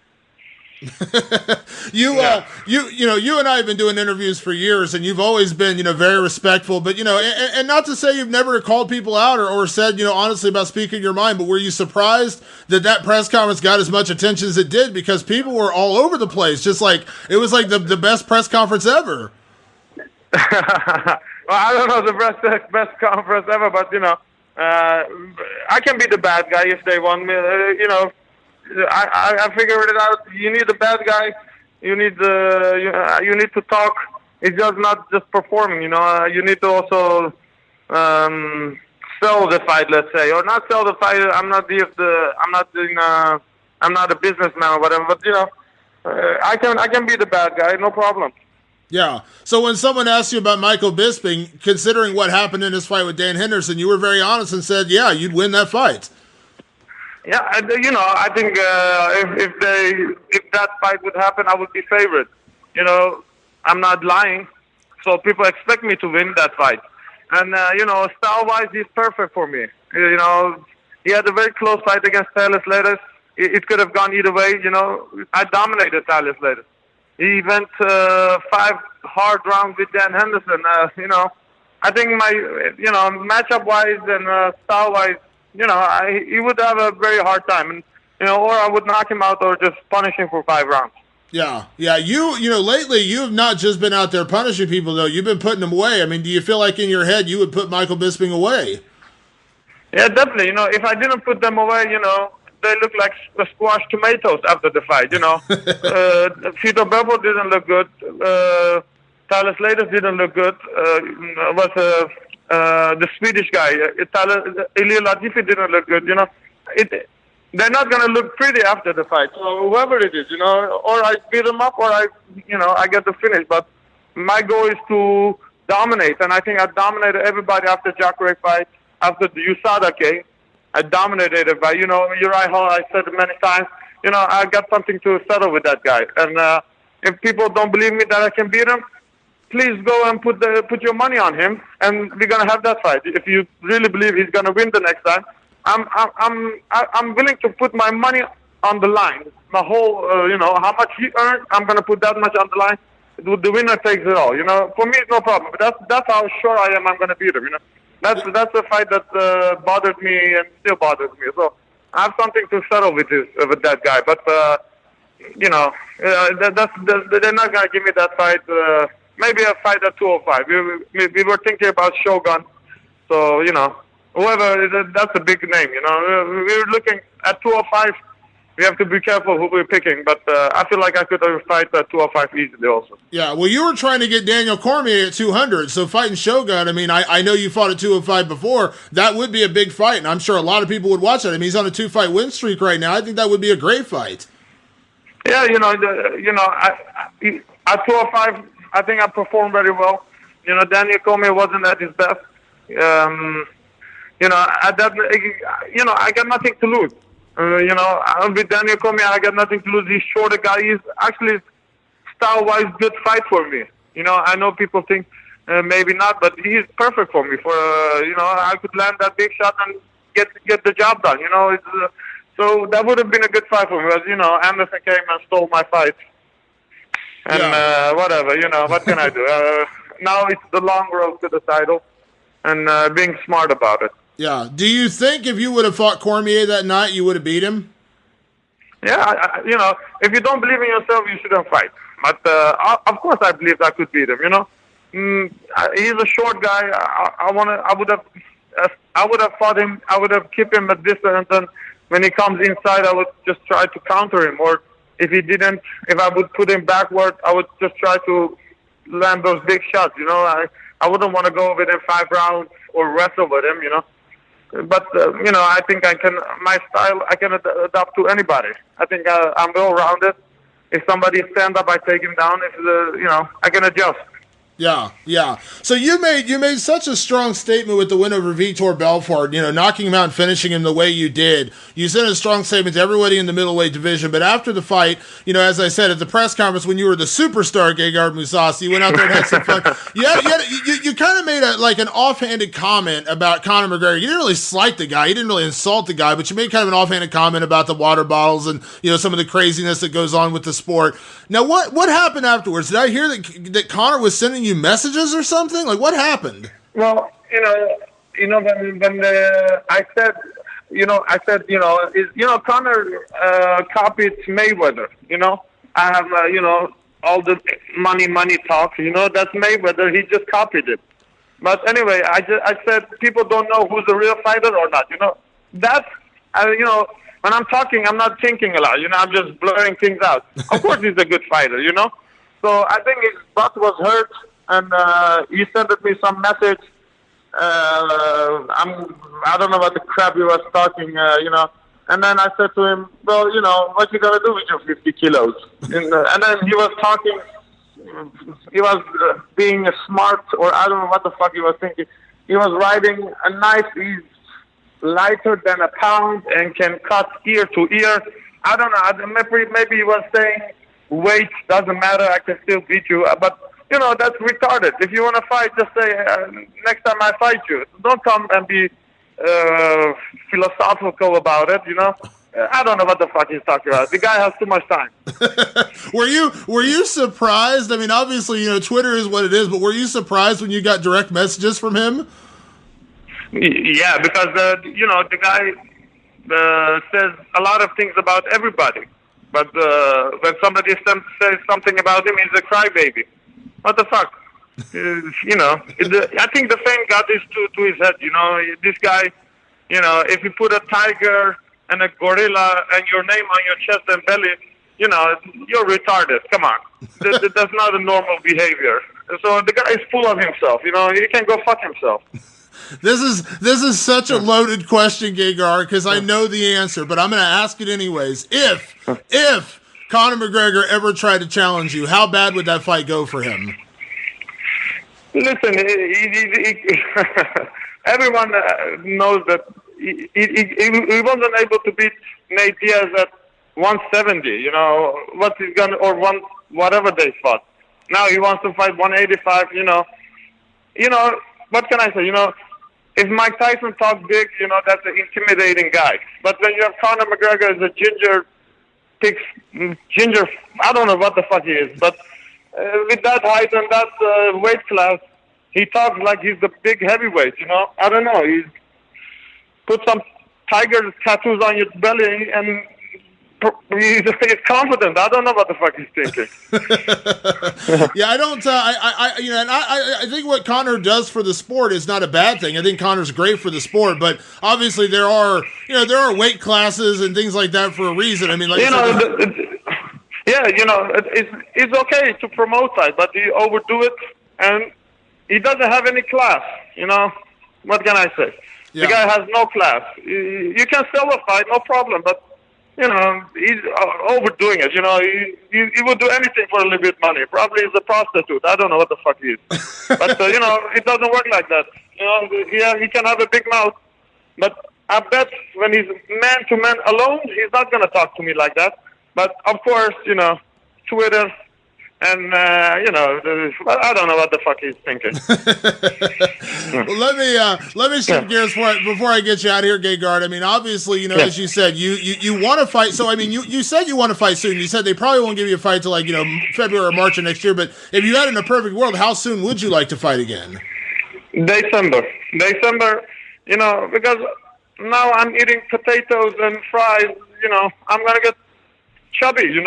You and I have been doing interviews for years, and you've always been, very respectful. But and not to say you've never called people out or said, honestly about speaking your mind. But were you surprised that press conference got as much attention as it did? Because people were all over the place, just like it was like the best press conference ever. Well, I don't know the best conference ever, but I can be the bad guy if they want me. I figured it out. You need a bad guy. You need you need to talk. It's just not just performing. You need to also sell the fight. Let's say, or not sell the fight. I'm not a businessman or whatever. But I can be the bad guy. No problem. Yeah. So when someone asked you about Michael Bisping, considering what happened in his fight with Dan Henderson, you were very honest and said, "Yeah, you'd win that fight." Yeah, I think if that fight would happen, I would be favored. I'm not lying, so people expect me to win that fight. And style-wise, he's perfect for me. He had a very close fight against Thales Leites. It could have gone either way. I dominated Thales Leites. He went 5 hard rounds with Dan Henderson. I think my matchup-wise and style-wise. He would have a very hard time, and or I would knock him out or just punish him for 5 rounds. Yeah. Lately you have not just been out there punishing people though. You've been putting them away. I mean, do you feel like in your head you would put Michael Bisping away? Yeah, definitely. If I didn't put them away, they look like squashed tomatoes after the fight. Vitor Belfort didn't look good. Thales Leites didn't look good. The Swedish guy, Ilir Latifi, didn't look good. They're not going to look pretty after the fight. So whoever it is, or I beat them up, or I get the finish. But my goal is to dominate, and I think I dominated everybody after Jacare fight, after the USADA came. I dominated everybody. Uriah Hall, I said it many times. I got something to settle with that guy, and If people don't believe me that I can beat him, please go and put your money on him, and we're gonna have that fight. If you really believe he's gonna win the next time, I'm willing to put my money on the line. My whole, how much he earned, I'm gonna put that much on the line. The winner takes it all. For me, it's no problem. But that's how sure I am. I'm gonna beat him. That's a fight that bothered me and still bothers me. So I have something to settle with that guy. But they're not gonna give me that fight. Maybe a fight at 205. We were thinking about Shogun. So whoever, that's a big name. We were looking at 205. We have to be careful who we're picking, but I feel like I could fight at 205 easily also. Yeah, well, you were trying to get Daniel Cormier at 200, so fighting Shogun, I know you fought at 205 before. That would be a big fight, and I'm sure a lot of people would watch that. He's on a 2-fight win streak right now. I think that would be a great fight. Yeah, at 205, I think I performed very well. Daniel Cormier wasn't at his best. At that, I got nothing to lose. With Daniel Cormier, I got nothing to lose. He's shorter guy. He's actually style-wise good fight for me. I know people think maybe not, but he's perfect for me. I could land that big shot and get the job done. So that would have been a good fight for me. But Anderson came and stole my fight, and whatever. What can I do? Now it's the long road to the title, and being smart about it. Yeah. Do you think if you would have fought Cormier that night, you would have beat him? Yeah, if you don't believe in yourself, you shouldn't fight. But of course, I believed I could beat him. He's a short guy. I would have fought him. I would have kept him at distance, and when he comes inside, I would just try to counter him. Or if I would put him backward, I would just try to land those big shots. I wouldn't want to go within 5 rounds or wrestle with him. But I think my style I can adapt to anybody. I think I'm well rounded. If somebody stand up, I take him down. If I can adjust. Yeah. So you made such a strong statement with the win over Vitor Belfort, knocking him out and finishing him the way you did. You sent a strong statement to everybody in the middleweight division, but after the fight, as I said at the press conference when you were the superstar Gegard Mousasi, you went out there and had some fun. You kind of made an offhanded comment about Conor McGregor. You didn't really slight the guy, you didn't really insult the guy, but you made kind of an offhanded comment about the water bottles and some of the craziness that goes on with the sport. Now, what happened afterwards? Did I hear that Conor was sending you messages or something? What happened? Well, when I said, Conor copied Mayweather. I have, all the money talk. That's Mayweather. He just copied it. But anyway, I said people don't know who's the real fighter or not. That's when I'm talking, I'm not thinking a lot. I'm just blurring things out. Of course, he's a good fighter. So I think his butt was hurt. And he sent me some message. I don't know what the crap he was talking, And then I said to him, well, what you gonna do with your 50 kilos? And then he was talking. He was being smart, or I don't know what the fuck he was thinking. He was riding a knife. He's lighter than a pound and can cut ear to ear. I don't know. Maybe he was saying weight doesn't matter. I can still beat you, but. That's retarded. If you want to fight, just say, next time I fight you. Don't come and be philosophical about it, I don't know what the fuck he's talking about. The guy has too much time. Were you surprised? Obviously, Twitter is what it is, but were you surprised when you got direct messages from him? Yeah, because, the guy says a lot of things about everybody. But when somebody says something about him, he's a crybaby. What the fuck? I think the fame got this to his head. This guy, if you put a tiger and a gorilla and your name on your chest and belly, you're retarded. Come on. That's not a normal behavior. So the guy is full of himself. He can go fuck himself. This is such a loaded question, Gegard, because I know the answer, but I'm going to ask it anyways. If Conor McGregor ever tried to challenge you, how bad would that fight go for him? Listen, everyone knows that he wasn't able to beat Nate Diaz at 170. What he's gonna, or whatever they fought. Now he wants to fight 185. What can I say? If Mike Tyson talks big, that's an intimidating guy. But when you have Conor McGregor as a ginger, I don't know what the fuck he is, but with that height and that weight class, he talks like he's the big heavyweight. I don't know. He's put some tiger tattoos on your belly and he's confident. I don't know what the fuck he's thinking. Yeah, I don't. I think what Conor does for the sport is not a bad thing. I think Conor's great for the sport, but obviously there are weight classes and things like that for a reason. I mean, like it's okay to promote that, but you overdo it, and he doesn't have any class. What can I say? Yeah. The guy has no class. You can sell a fight, no problem, but he's overdoing it. He would do anything for a little bit of money. Probably he's a prostitute. I don't know what the fuck he is. But, it doesn't work like that. He can have a big mouth. But I bet when he's man-to-man alone, he's not going to talk to me like that. But, of course, Twitter and, I don't know what the fuck he's thinking. Well, let me shift gears before I get you out of here, Gegard. I mean, obviously, as you said, you want to fight. So, I mean, you said you want to fight soon. You said they probably won't give you a fight till February or March of next year. But if you had in a perfect world, how soon would you like to fight again? December, because now I'm eating potatoes and fries. I'm gonna get chubby.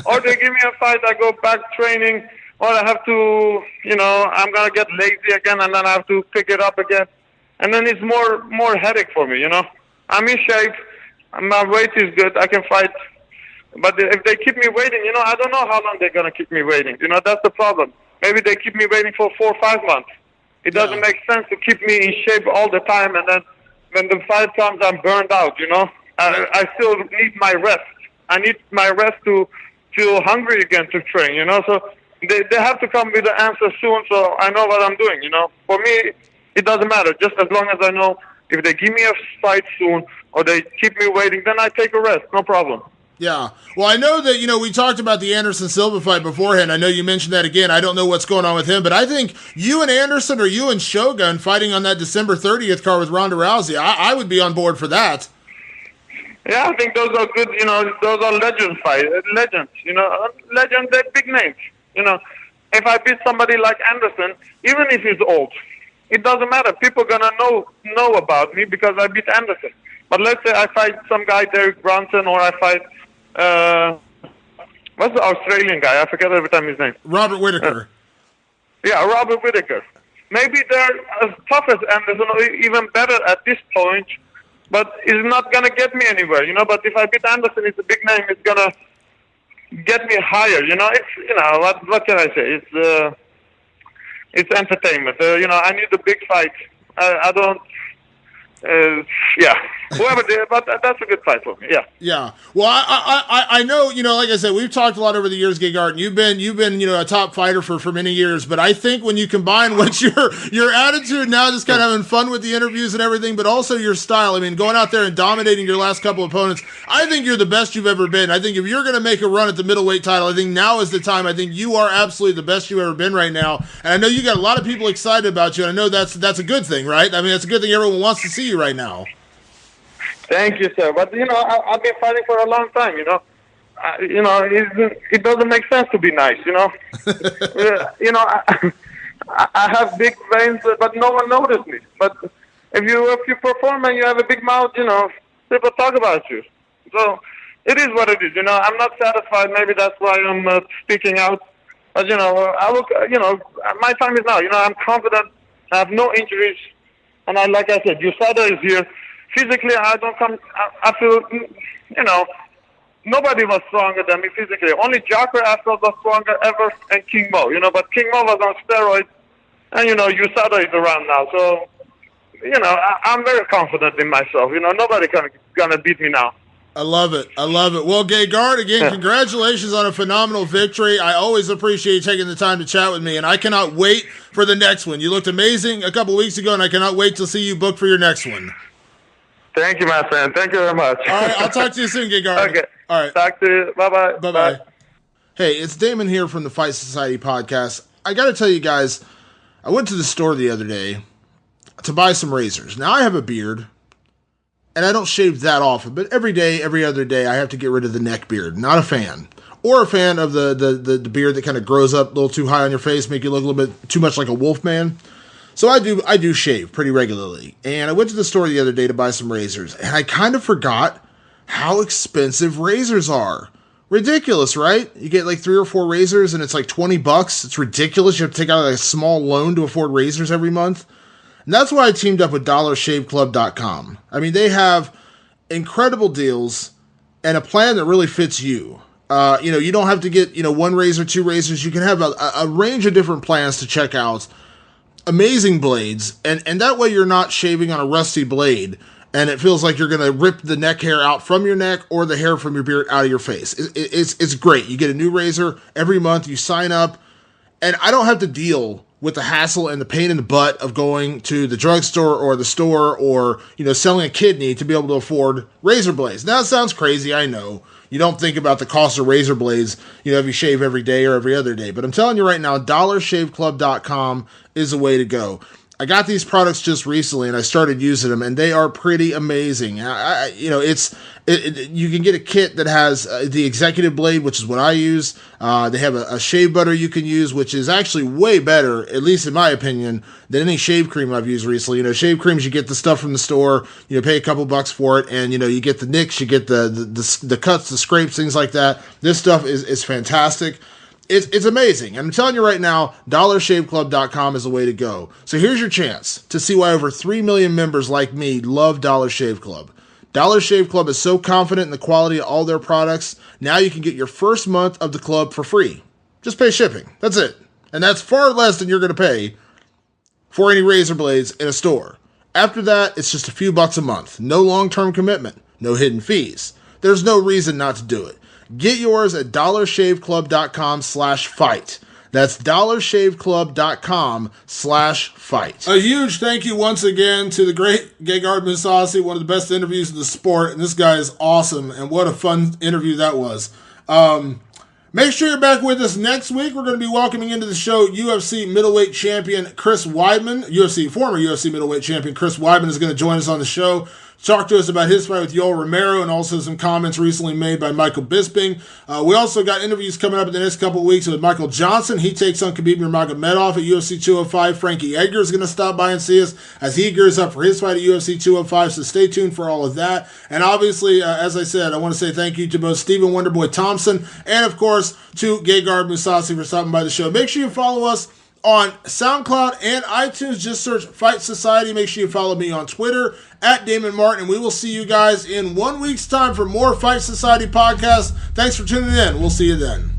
Or they give me a fight, I go back training, or I have to, I'm going to get lazy again, and then I have to pick it up again. And then it's more headache for me, I'm in shape, my weight is good, I can fight. But if they keep me waiting, I don't know how long they're going to keep me waiting. That's the problem. Maybe they keep me waiting for 4 or 5 months. It doesn't make sense to keep me in shape all the time, and then when the fight comes, I'm burned out, I still need my rest. I need my rest to feel hungry again to train, so they have to come with the answer soon so I know what I'm doing, For me, it doesn't matter, just as long as I know if they give me a fight soon or they keep me waiting, then I take a rest, no problem. Yeah. Well, I know that, we talked about the Anderson Silva fight beforehand. I know you mentioned that again. I don't know what's going on with him, but I think you and Anderson or you and Shogun fighting on that December 30th card with Ronda Rousey, I would be on board for that. Yeah, I think those are good, those are legend fights, legends, legends, they're big names, If I beat somebody like Anderson, even if he's old, it doesn't matter. People are going to know about me because I beat Anderson. But let's say I fight some guy, Derek Brunson, or I fight, what's the Australian guy? I forget every time his name. Robert Whittaker. Robert Whittaker. Maybe they're as tough as Anderson, or even better at this point, but it's not going to get me anywhere, But if I beat Anderson, it's a big name. It's going to get me higher, It's, what can I say? It's entertainment. I need a big fight. I don't, whoever did, but that's a good fight for me. Yeah. Yeah. Well, I know, like I said, we've talked a lot over the years, Gegard, and you've been, a top fighter for many years, but I think when you combine what your attitude now, just kind of having fun with the interviews and everything, but also your style, I mean, going out there and dominating your last couple opponents, I think you're the best you've ever been. I think if you're going to make a run at the middleweight title, I think now is the time. I think you are absolutely the best you've ever been right now. And I know you got a lot of people excited about you, and I know that's a good thing, right? I mean, it's a good thing everyone wants to see you right now. Thank you, sir. But, I've been fighting for a long time, it doesn't make sense to be nice, I have big veins, but no one noticed me. But if you perform and you have a big mouth, people talk about you. So it is what it is, I'm not satisfied. Maybe that's why I'm speaking out. But, I will, my time is now. I'm confident. I have no injuries. And like I said, USADA is here. Physically, I don't come. I feel, nobody was stronger than me physically. Only Jocker I felt was stronger ever, and King Mo. But King Mo was on steroids, and USADA is around now. So, I'm very confident in myself. Nobody gonna beat me now. I love it. Well, Gegard, again, congratulations on a phenomenal victory. I always appreciate you taking the time to chat with me, and I cannot wait for the next one. You looked amazing a couple weeks ago, and I cannot wait to see you booked for your next one. Thank you, my friend. Thank you very much. All right, I'll talk to you soon, Gegard. Okay. All right. Talk to you. Bye-bye. Bye-bye. Hey, it's Damon here from the Fight Society podcast. I gotta tell you guys, I went to the store the other day to buy some razors. Now, I have a beard, and I don't shave that often, but every day, every other day, I have to get rid of the neck beard. Not a fan. Or a fan of the beard that kind of grows up a little too high on your face, make you look a little bit too much like a wolf man. So I do shave pretty regularly. And I went to the store the other day to buy some razors, and I kind of forgot how expensive razors are. Ridiculous, right? You get like 3 or 4 razors and it's like $20. It's ridiculous. You have to take out like a small loan to afford razors every month. And that's why I teamed up with DollarShaveClub.com. I mean, they have incredible deals and a plan that really fits you. You don't have to get, 1 razor, 2 razors. You can have a range of different plans to check out. Amazing blades. And that way you're not shaving on a rusty blade and it feels like you're going to rip the neck hair out from your neck or the hair from your beard out of your face. It's great. You get a new razor every month. You sign up. And I don't have to deal with the hassle and the pain in the butt of going to the drugstore or the store or, selling a kidney to be able to afford razor blades. Now, it sounds crazy, I know. You don't think about the cost of razor blades, if you shave every day or every other day. But I'm telling you right now, DollarShaveClub.com is the way to go. I got these products just recently and I started using them and they are pretty amazing. You can get a kit that has the executive blade, which is what I use. They have a shave butter you can use, which is actually way better, at least in my opinion, than any shave cream I've used recently. Shave creams, you get the stuff from the store, pay a couple bucks for it, and you get the nicks, you get the cuts, the scrapes, things like that. This stuff is fantastic. It's amazing. And I'm telling you right now, DollarShaveClub.com is the way to go. So here's your chance to see why over 3 million members like me love Dollar Shave Club. Dollar Shave Club is so confident in the quality of all their products, now you can get your first month of the club for free. Just pay shipping. That's it. And that's far less than you're going to pay for any razor blades in a store. After that, it's just a few bucks a month. No long-term commitment. No hidden fees. There's no reason not to do it. Get yours at DollarShaveClub.com/fight. That's DollarShaveClub.com/fight. A huge thank you once again to the great Gegard Mousasi, one of the best interviews in the sport. And this guy is awesome. And what a fun interview that was. Make sure you're back with us next week. We're going to be welcoming into the show UFC middleweight champion Chris Weidman. Former UFC middleweight champion Chris Weidman is going to join us on the show. Talk to us about his fight with Yoel Romero and also some comments recently made by Michael Bisping. We also got interviews coming up in the next couple of weeks with Michael Johnson. He takes on Khabib Nurmagomedov at UFC 205. Frankie Edgar is going to stop by and see us as he gears up for his fight at UFC 205. So stay tuned for all of that. And obviously, as I said, I want to say thank you to both Stephen Wonderboy Thompson and, of course, to Gegard Mousasi for stopping by the show. Make sure you follow us on SoundCloud and iTunes. Just search Fight Society. Make sure you follow me on Twitter at Damon Martin. And we will see you guys in 1 week's time for more Fight Society podcasts. Thanks for tuning in. We'll see you then.